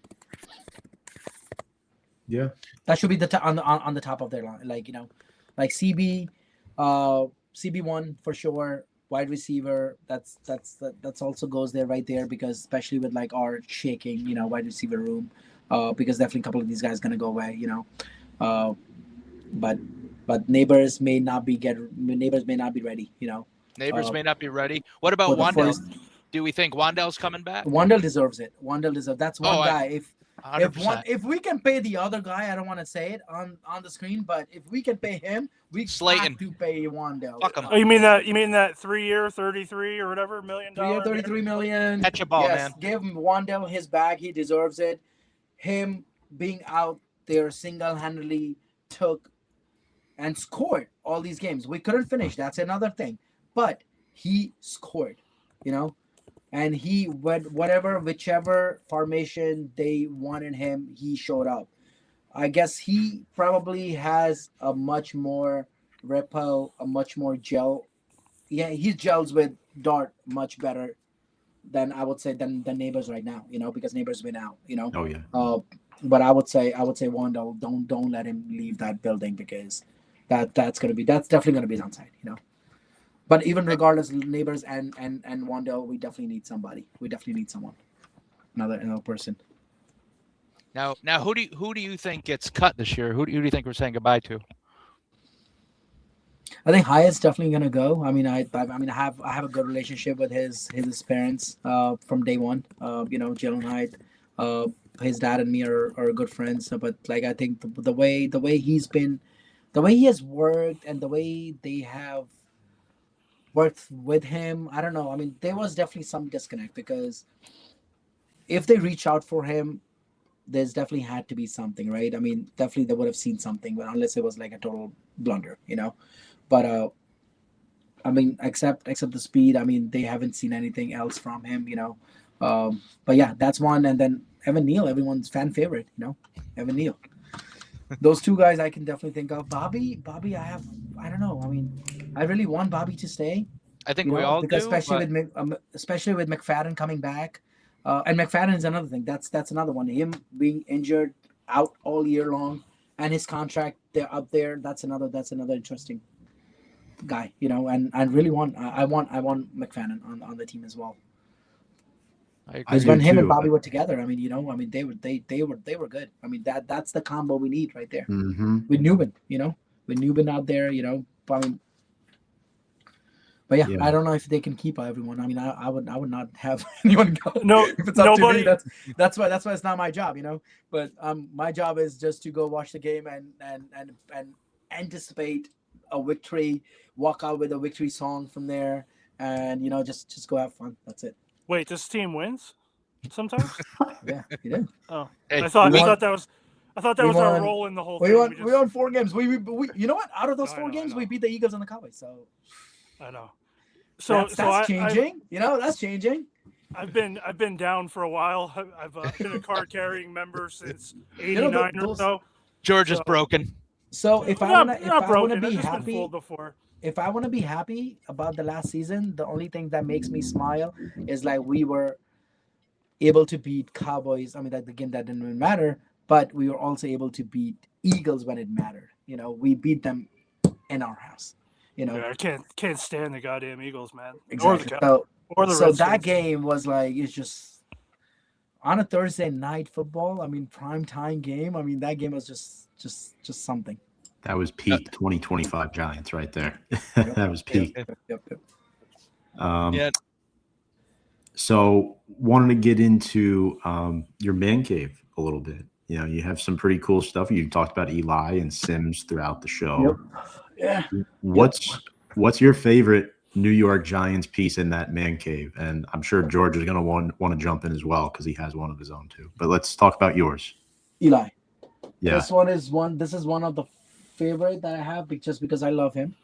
Yeah, that should be on the top of their line, like CB1 for sure. Wide receiver, that's also goes there right there, because especially with like our shaking, wide receiver room, because definitely a couple of these guys gonna go away, but neighbors may not be ready, Neighbors may not be ready. What about Wandale? Do we think Wandell's coming back? Wandell deserves it. Wandell deserves. That's one guy. If 100%. if we can pay the other guy, I don't want to say it on the screen, but if we can pay him, we Slayton. have to pay Wandell. Fuck him. Oh, you mean that 3-year, 33 or whatever $1 million? 33 million. Catch a ball, man. Give him Wandell his bag. He deserves it. Him being out there single-handedly took and scored all these games. We couldn't finish. That's another thing. But he scored, and he went whichever formation they wanted him, he showed up. I guess he probably has a much more repo, a much more gel. Yeah, he gels with Dart much better than I would say than Neighbors right now, because Neighbors been out, Oh yeah. But I would say Wandell, don't let him leave that building, because that's definitely gonna be downside, But even regardless, Neighbors and Wandell, we definitely need somebody. We definitely need someone, another person. Now, who do you think gets cut this year? Who do you think we're saying goodbye to? I think Hyatt's definitely gonna go. I mean, I have a good relationship with his parents from day one. Jalen Hyatt, his dad and me are good friends. But like, I think the way he's been, the way he has worked, and the way they have worked with him, I don't know. I mean, there was definitely some disconnect, because if they reach out for him, there's definitely had to be something, right? I mean, definitely they would have seen something, but unless it was like a total blunder, But I mean, except the speed, I mean, they haven't seen anything else from him, But yeah, that's one. And then Evan Neal, everyone's fan favorite, Evan Neal. Those two guys I can definitely think of. Bobby, I don't know. I mean, I really want Bobby to stay. I think we all because do. especially with McFadden coming back, and McFadden is another thing. That's another one. Him being injured out all year long, and his contract they're up there. That's another interesting guy, and I really want I want McFadden on the team as well. Because when him and Bobby were together, I mean, they were good. I mean, that's the combo we need right there. Mm-hmm. With Newman, with Newman out there, But yeah, I don't know if they can keep everyone. I mean, I would not have anyone go. No, if it's up nobody. To me, that's why it's not my job, But my job is just to go watch the game and anticipate a victory, walk out with a victory song from there, and just go have fun. That's it. Wait, this team wins sometimes? Yeah, you did. Oh, Hey, I thought that was our role in the whole thing. We won 4 games. We you know what? Out of those 4 games, we beat the Eagles and the Cowboys. So I know. So that's changing. That's changing. I've been down for a while. I've been a card carrying member since '89 or so. George is broken. So if I want to be I've happy, if I want to be happy about the last season, the only thing that makes me smile is like we were able to beat Cowboys. I mean, that the game that didn't even matter, but we were also able to beat Eagles when it mattered. We beat them in our house. Yeah, I can't stand the goddamn Eagles, man. Exactly. So that game was like, it's just on a Thursday night football. I mean, prime time game. I mean, that game was just something. That was peak 2025 Giants right there. That was peak. Yep. Yeah. So wanted to get into your man cave a little bit. You have some pretty cool stuff. You talked about Eli and Sims throughout the show. Yep. Yeah. What's your favorite New York Giants piece in that man cave? And I'm sure George is going to want to jump in as well, because he has one of his own too. But let's talk about yours. Eli. Yeah. This is one of the favorite that I have, just because I love him,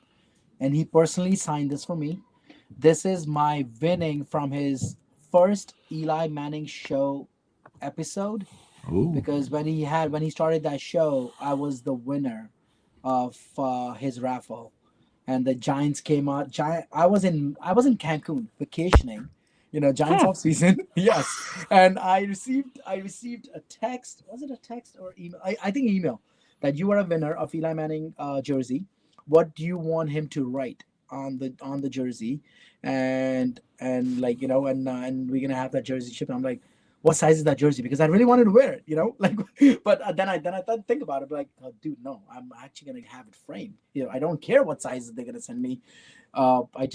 and he personally signed this for me. This is my winning from his first Eli Manning show episode. Ooh. Because when he started that show, I was the winner of his raffle, and the Giants came out. I was in Cancun vacationing, Giants off season. Yes, and I received a text. Was it a text or email? I think email that you are a winner of Eli Manning jersey. What do you want him to write on the jersey? And we're gonna have that jersey shipped. I'm like, what size is that jersey? Because I really wanted to wear it, like, but then I think about it, like, oh, dude, no, I'm actually going to have it framed. I don't care what sizes they're going to send me. I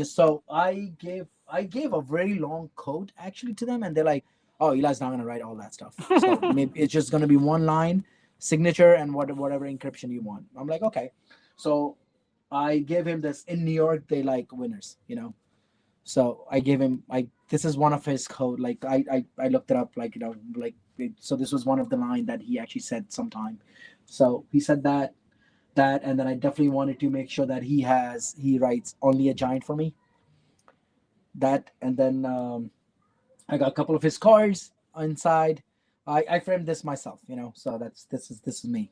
gave a very long code actually to them, and they're like, oh, Eli's not going to write all that stuff. So maybe it's just going to be one line signature and whatever encryption you want. I'm like, okay. So I gave him this. In New York, they like winners, So I gave him, this is one of his code. Like I looked it up, like, so this was one of the line that he actually said sometime. So he said that, and then I definitely wanted to make sure that he writes only a giant for me. That, and then I got a couple of his cards inside. I framed this myself, so this is me.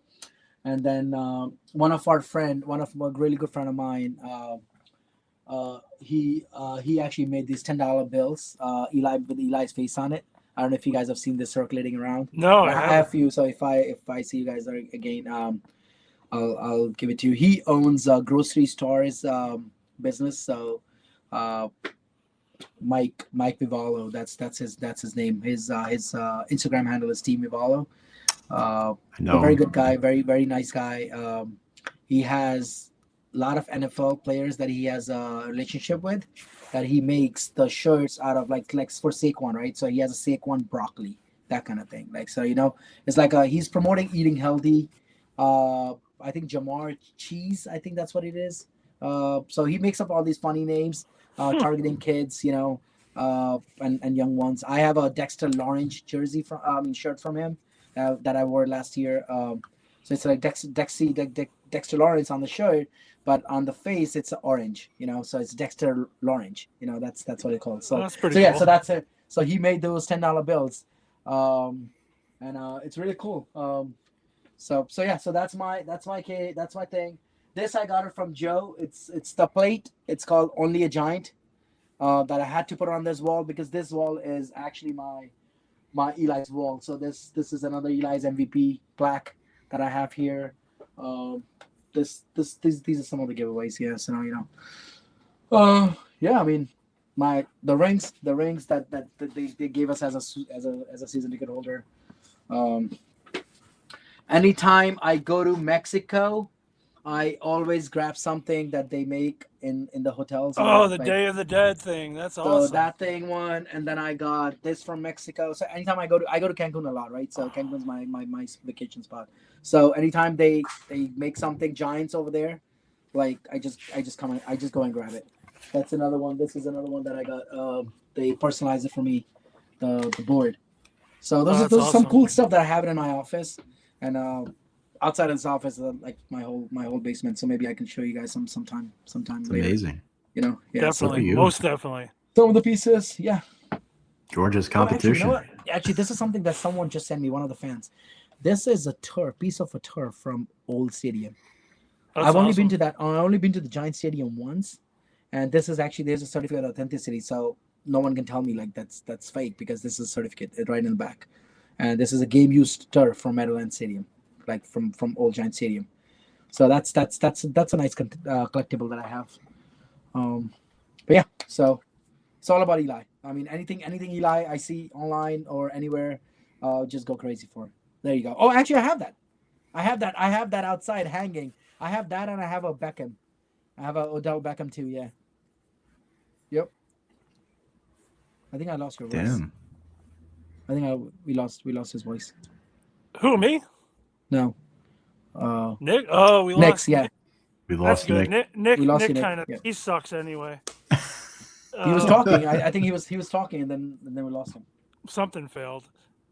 And then one of a really good friend of mine, he actually made these $10 bills, Eli, with Eli's face on it. I don't know if you guys have seen this circulating around. No, I have a few. So if I see you guys there again, I'll give it to you. He owns a grocery stores business. So Mike Vivallo, that's his name. His Instagram handle is Team Vivallo. A very good guy, very, very nice guy. He has a lot of NFL players that he has a relationship with, that he makes the shirts out of, like for Saquon, right? So he has a Saquon broccoli, that kind of thing. Like, so, it's like he's promoting eating healthy. I think Jamar Cheese, I think that's what it is. So he makes up all these funny names, targeting kids, and young ones. I have a Dexter Lawrence jersey shirt from him that I wore last year. So it's like Dexter Lawrence on the shirt, but on the face it's orange. So it's Dexter Lawrence. That's what it calls. So that's pretty cool. Yeah, cool. so that's it. So he made those $10 bills, and it's really cool. So yeah, so that's my thing. This I got it from Joe. It's the plate. It's called Only a Giant. That I had to put on this wall because this wall is actually my Eli's wall. So this is another Eli's MVP plaque that I have here. These are some of the giveaways. Yeah, so yeah. I mean, the rings that they gave us as a season ticket holder. Anytime I go to Mexico, I always grab something that they make in the hotels. Oh, the Day of the Dead thing. That's awesome. So that thing one, and then I got this from Mexico. So anytime I go to Cancun a lot, right? So Cancun's my vacation spot. So anytime they make something giants over there, like I just go and grab it. That's another one. This is another one that I got. They personalized it for me, the board. So those are awesome. some cool stuff that I have it in my office, and outside of this office, like my whole basement. So maybe I can show you guys sometime later. Amazing. Yeah. Definitely, most definitely. Some of the pieces, yeah. Georgia's competition. Actually, this is something that someone just sent me. One of the fans. This is a piece of a turf from Old Stadium. I've only been to that. I've only been to the Giant Stadium once, and this is actually there's a certificate of authenticity. So no one can tell me like that's fake because this is a certificate right in the back, and this is a game used turf from Meadowlands Stadium, like from Old Giant Stadium. So that's a nice collectible that I have. But yeah, so it's all about Eli. I mean, anything Eli I see online or anywhere, just go crazy for. There you go. Oh, actually, I have that. I have that outside hanging. I have that, and I have a Beckham. I have a Odell Beckham too. Yeah. Yep. I think I lost your voice. Damn. I think we lost his voice. Who, me? No. Nick. Oh, we lost. Nick's, yeah. We lost That's good. Nick. We lost Nick you, kind of. yeah. He sucks anyway. He was talking. I think he was talking, and then we lost him. Something failed.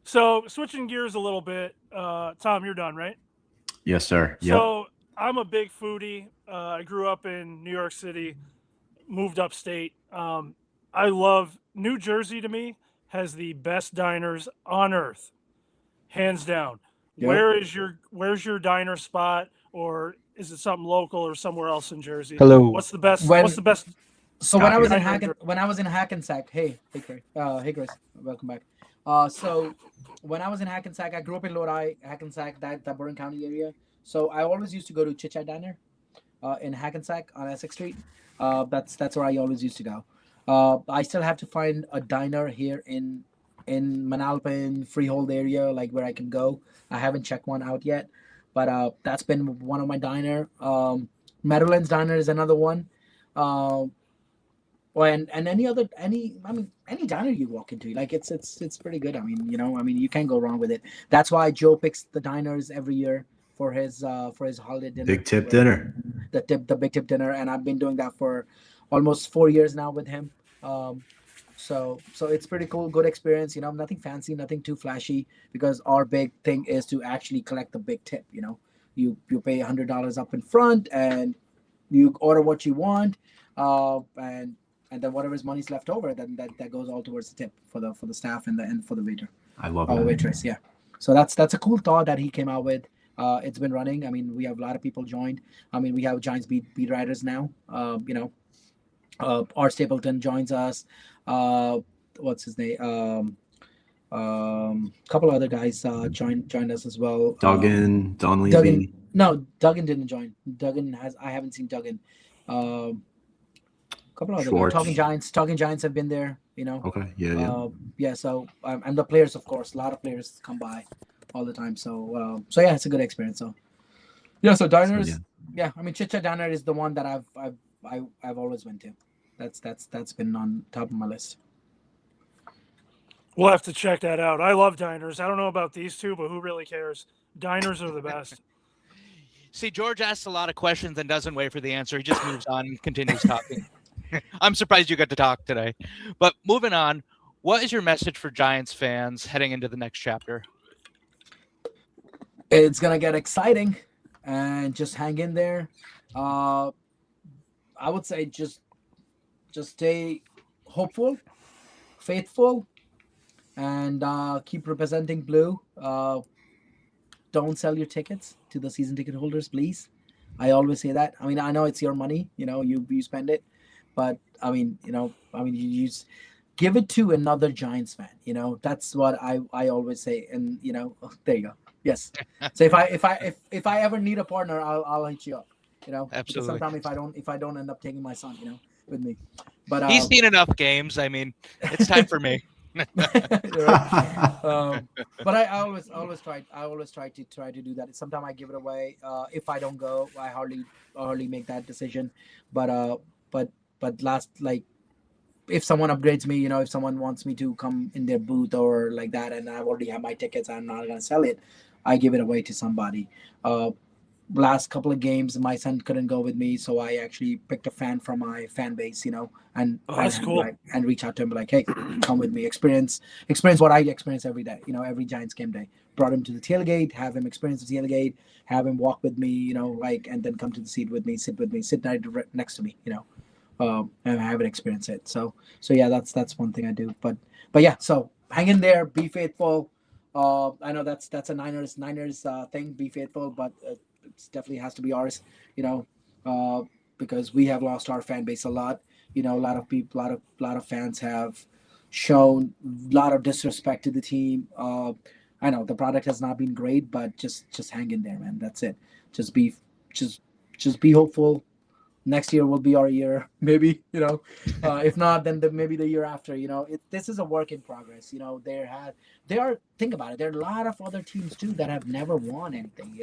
So switching gears a little bit, Tom, you're done, right? Yes, sir. Yep. So I'm a big foodie. I grew up in New York City, moved upstate. I love New Jersey. To me, has the best diners on earth, hands down. Yep. Where's your diner spot, or is it something local or somewhere else in Jersey? Hello. What's the best? What's the best? So when I was in Hackensack, hey Chris, welcome back. So when I was in Hackensack, I grew up in Lodi, Hackensack, that Bourbon County area. So I always used to go to Chit Chat Diner, in Hackensack on Essex Street. That's where I always used to go. I still have to find a diner here in in Manalapan Freehold area, like where I can go. I haven't checked one out yet, but that's been one of my diner. Meadowlands Diner is another one. Well, and any diner you walk into, like it's pretty good. I mean, you can't go wrong with it. That's why Joe picks the diners every year for his holiday dinner. Big tip dinner. The big tip dinner, and I've been doing that for almost 4 years now with him. So it's pretty cool, good experience. Nothing fancy, nothing too flashy, because our big thing is to actually collect the big tip. You pay $100 up in front, and you order what you want, and then whatever's money's left over, then that goes all towards the tip for the staff and for the waiter. I love or that. waitress. Yeah. So that's a cool thought that he came out with. It's been running. I mean, we have a lot of people joined. I mean, we have Giants beat writers now. Art Stapleton joins us. What's his name? Couple other guys joined us as well. Duggan, Dunleavy. Duggan. No, Duggan didn't join. I haven't seen Duggan. Couple other guys. Talking Giants have been there. Okay. Yeah. So and the players, of course, a lot of players come by all the time. So yeah, it's a good experience. So yeah. So diners. Yeah. I mean, Chit Chat Diner is the one that I've always went to. That's been on top of my list. We'll have to check that out. I love diners. I don't know about these two, but who really cares? Diners are the best. See, George asks a lot of questions and doesn't wait for the answer. He just moves on and continues talking. I'm surprised you got to talk today. But moving on, what is your message for Giants fans heading into the next chapter? It's going to get exciting, and just hang in there. I would say just stay hopeful, faithful, and keep representing blue. Don't sell your tickets to the season ticket holders, please. I always say that. I mean, I know it's your money, you spend it, but I mean, you give it to another Giants fan. That's what I always say. And there you go. Yes. So if I ever need a partner, I'll hit you up. Absolutely. Sometimes if I don't end up taking my son, with me, but he's seen enough games. I mean, it's time for me. But I always try to do that. Sometimes I give it away. If I don't go, I hardly make that decision. But last, like, if someone upgrades me, if someone wants me to come in their booth or like that, and I've already have my tickets, I'm not gonna sell it. I give it away to somebody. Last couple of games, my son couldn't go with me, so I actually picked a fan from my fan base, and that's cool. And reach out to him, like, hey, come with me, experience what I experience every day, every Giants game day. Brought him to the tailgate, have him experience the tailgate, have him walk with me, and then come to the seat with me, sit right next to me, and have it experience it. So yeah, that's one thing I do. But yeah, so hang in there, be faithful. I know that's a Niners thing, be faithful, but it definitely has to be ours, because we have lost our fan base a lot. A lot of people, a lot of fans have shown a lot of disrespect to the team. I know the product has not been great, but just hang in there, man. That's it. Just be hopeful. Next year will be our year, maybe. If not, then maybe the year after. This is a work in progress. Think about it. There are a lot of other teams too that have never won anything.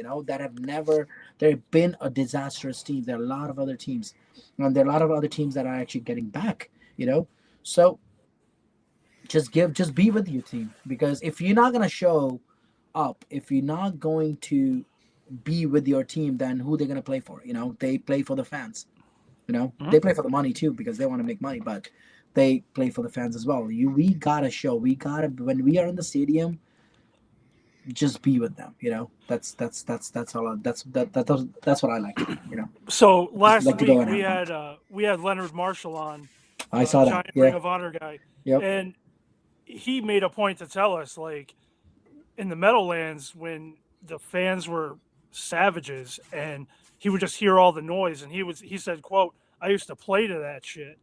They've been a disastrous team. There are a lot of other teams, and there are a lot of other teams that are actually getting back. So just be with your team, because if you're not gonna show up, if you're not going to be with your team, then who they're gonna play for? They play for the fans. They play for the money too, because they want to make money, but they play for the fans as well. We gotta show. When we are in the stadium, just be with them. That's all. That's what I like. So last like week we had Leonard Marshall on. I saw that. Giant Ring of Honor guy. Yep. And he made a point to tell us, like, in the Meadowlands, when the fans were savages and he would just hear all the noise, and he said, quote, I used to play to that shit.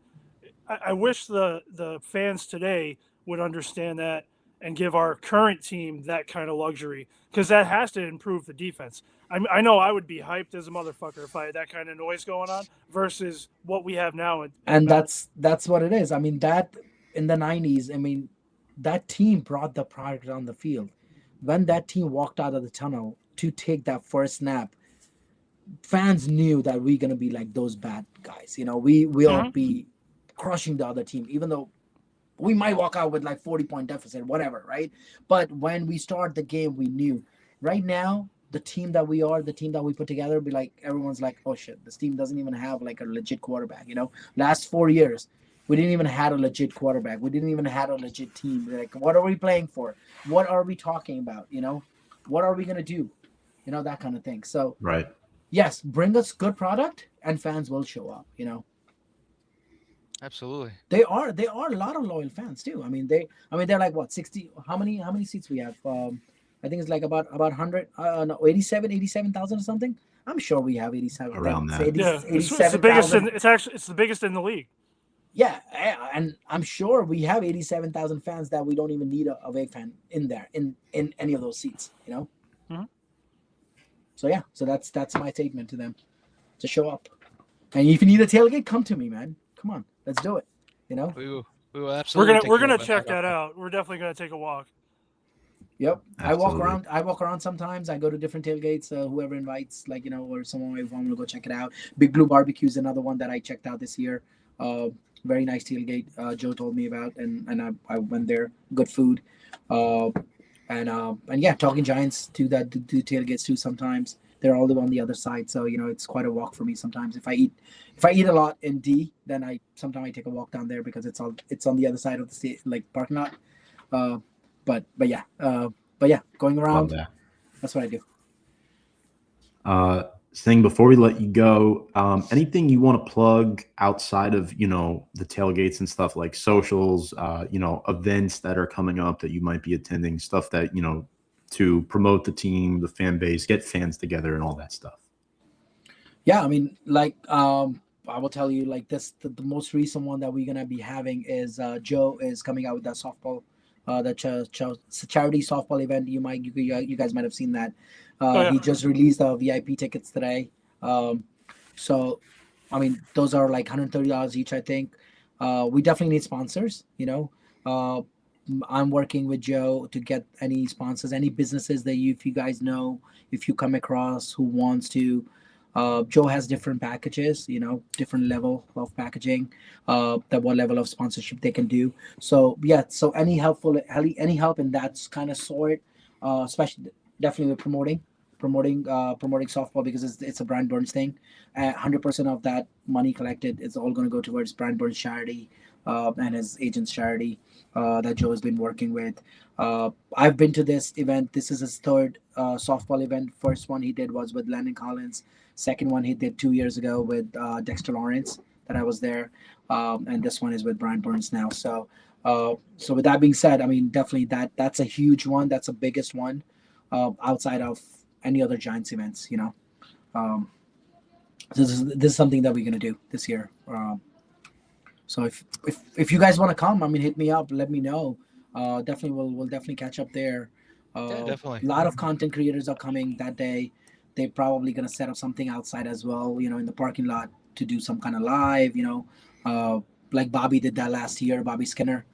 I wish the fans today would understand that and give our current team that kind of luxury, because that has to improve the defense. I know I would be hyped as a motherfucker if I had that kind of noise going on versus what we have now. And that's what it is. I mean, that in the 90s, I mean, that team brought the product on the field. When that team walked out of the tunnel to take that first snap, fans knew that we're gonna be like those bad guys. We will Mhm. be crushing the other team, even though we might walk out with like 40-point deficit, whatever, right? But when we start the game, we knew. Right now, the team that we are, the team that we put together, be like everyone's like, oh shit, this team doesn't even have like a legit quarterback. Last 4 years, we didn't even had a legit quarterback. We didn't even had a legit team. We're like, what are we playing for? What are we talking about? What are we gonna do? That kind of thing. So Right. yes, bring us good product, and fans will show up. Absolutely. They are a lot of loyal fans too. They're like what, 60? How many seats we have? I think it's like about 100, no, 87,000 or something. I'm sure we have 87. Around It's that. 80, Yeah, it's the biggest. 87,000. It's the biggest in the league. Yeah, and I'm sure we have 87,000 fans that we don't even need a away fan in there in any of those seats. Mhm. So yeah, so that's my statement to them, to show up. And if you need a tailgate, come to me, man. Come on, let's do it. We will We're absolutely. gonna take we're care gonna of it. check that out. We're definitely gonna take a walk. Yep. Absolutely. I walk around sometimes. I go to different tailgates. Whoever invites, or someone if I want to go check it out. Big Blue Barbecue is another one that I checked out this year. Very nice tailgate. Joe told me about, and I went there. Good food. Uh, and yeah, Talking Giants do tailgates too sometimes. They're all on the other side, so it's quite a walk for me sometimes. If I eat a lot in D, then sometimes I take a walk down there because it's on the other side of the parking lot. Uh, but yeah, going Love around, that. that's what I do. Singh, before we let you go, anything you want to plug outside of, the tailgates and stuff, like socials, events that are coming up that you might be attending, stuff that, to promote the team, the fan base, get fans together and all that stuff? Yeah, I will tell you, like, this, the most recent one that we're gonna be having is Joe is coming out with that softball, charity softball event. You guys might have seen that. Oh yeah. He just released the VIP tickets today. So those are like $130 each, I think. We definitely need sponsors. I'm working with Joe to get any sponsors, any businesses that if you guys know, if you come across who wants to. Joe has different packages, different level of packaging, that what level of sponsorship they can do. So yeah, so any help in that kind of sort, especially definitely with promoting softball, because it's a Brand Burns thing. 100% of that money collected is all going to go towards Brand Burns charity, and his agent's charity, that Joe has been working with. I've been to this event. This is his third softball event. First one he did was with Landon Collins. Second one he did 2 years ago with Dexter Lawrence, that I was there, and this one is with Brian Burns now. So with that being said, definitely that's a huge one. That's the biggest one, outside of any other Giants events. Um, this is something that we're gonna do this year. So if you guys want to come, hit me up. Let me know. Definitely we'll definitely catch up there. Yeah, definitely. A lot of content creators are coming that day. They're probably gonna set up something outside as well, in the parking lot to do some kind of live. Like Bobby did that last year. Bobby Skinner,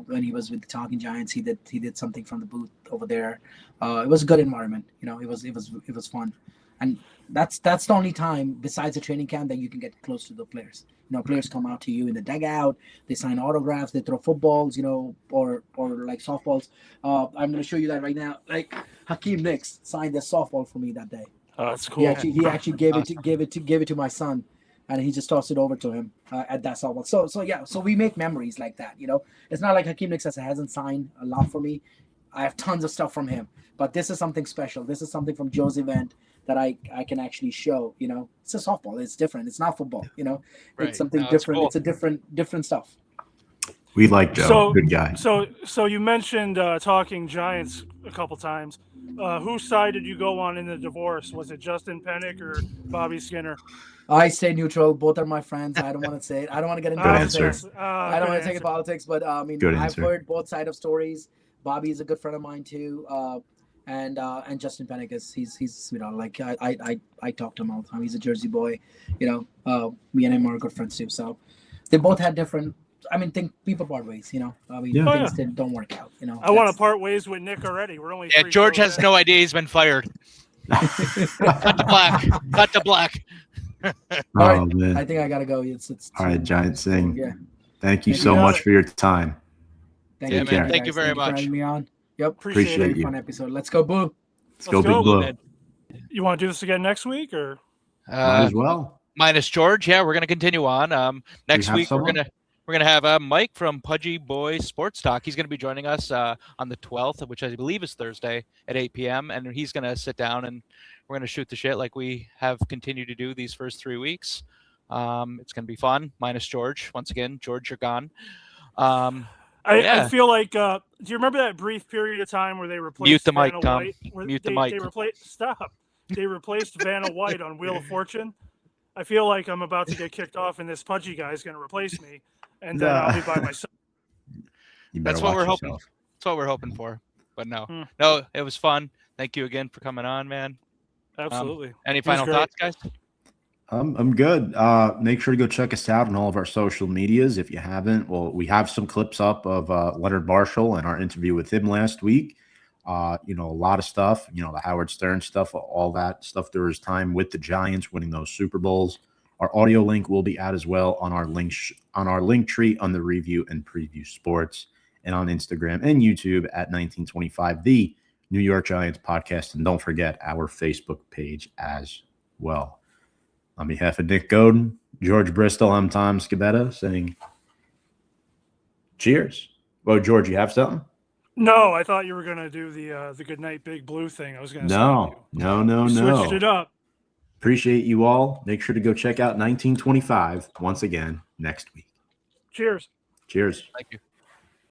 when he was with the Talking Giants, he did something from the booth over there. It was a good environment. It was fun, and that's the only time besides the training camp that you can get close to the players. Players come out to you in the dugout. They sign autographs. They throw footballs. Or like softballs. I'm gonna show you that right now. Like Hakeem Nicks signed a softball for me that day. Oh, that's cool. He actually gave it to my son, and he just tossed it over to him at that softball. So yeah, so we make memories like that. It's not like Hakeem Nicks hasn't signed a lot for me. I have tons of stuff from him, but this is something special. This is something from Joe's event that I can actually show. It's a softball. It's different. It's not football. Right. It's something No, it's different. cool. It's a different stuff. We like Joe. Good guy. So you mentioned Talking Giants a couple times. Whose side did you go on in the divorce? Was it Justin Pennick or Bobby Skinner? I stay neutral. Both are my friends. I don't want to say it. I don't want to get into Good politics. answer. I don't want to take it politics, but Good I've answer. heard both sides of stories. Bobby is a good friend of mine too, and Justin Pennick he's like I talk to him all the time. He's a Jersey boy, me and him are good friends too. So they both had different I mean, think people part ways. You know, I mean, Yeah. things don't work out. You know, I want to part ways with Nick already. We're only Yeah, 3 George shows has in. no idea he's been fired. Cut to black. Cut to black. All Oh right, man. I think I gotta go. It's All right, Giant Singh. Yeah. Thank you Thank so you. much for your time. Thank Yeah, you, man. guys. Thank you very For much. having me on. Yep. Appreciate Appreciate it. you. Fun episode. Let's go, Boo. Let's go, Let's Big go. Blue. Man. You want to do this again next week, or Might as well. Minus George. Yeah, we're gonna continue on. Next have week someone? we're gonna have Mike from Pudgy Boy Sports Talk. He's gonna be joining us on the 12th, which I believe is Thursday at 8 p.m. And he's gonna sit down and we're gonna shoot the shit like we have continued to do these first 3 weeks. It's gonna be fun. Minus George once again. George, you're gone. I feel like. Do you remember that brief period of time where they replaced Mute the mic, Vanna Tom. White? Where Mute the they, mic. They replaced. Stop. They replaced Vanna White on Wheel of Fortune. I feel like I'm about to get kicked off, and this pudgy guy is going to replace me, and then I'll be by myself. You better That's what watch we're hoping. yourself. That's what we're hoping for. But no, Hmm. no, it was fun. Thank you again for coming on, man. Absolutely. Any He was final great. thoughts, guys? I'm good. Make sure to go check us out on all of our social medias if you haven't. Well, we have some clips up of Leonard Marshall and our interview with him last week. A lot of stuff, the Howard Stern stuff, all that stuff through his time with the Giants winning those Super Bowls. Our audio link will be out as well on our link tree on the Review and Preview Sports and on Instagram and YouTube at 1925, the New York Giants podcast. And don't forget our Facebook page as well. On behalf of Nick Godin, George Bristol, I'm Tom Scabetta saying cheers. Well, George, you have something? No, I thought you were going to do the Good Night Big Blue thing. I was going to No. switched it up. Appreciate you all. Make sure to go check out 1925 once again next week. Cheers. Cheers. Thank you.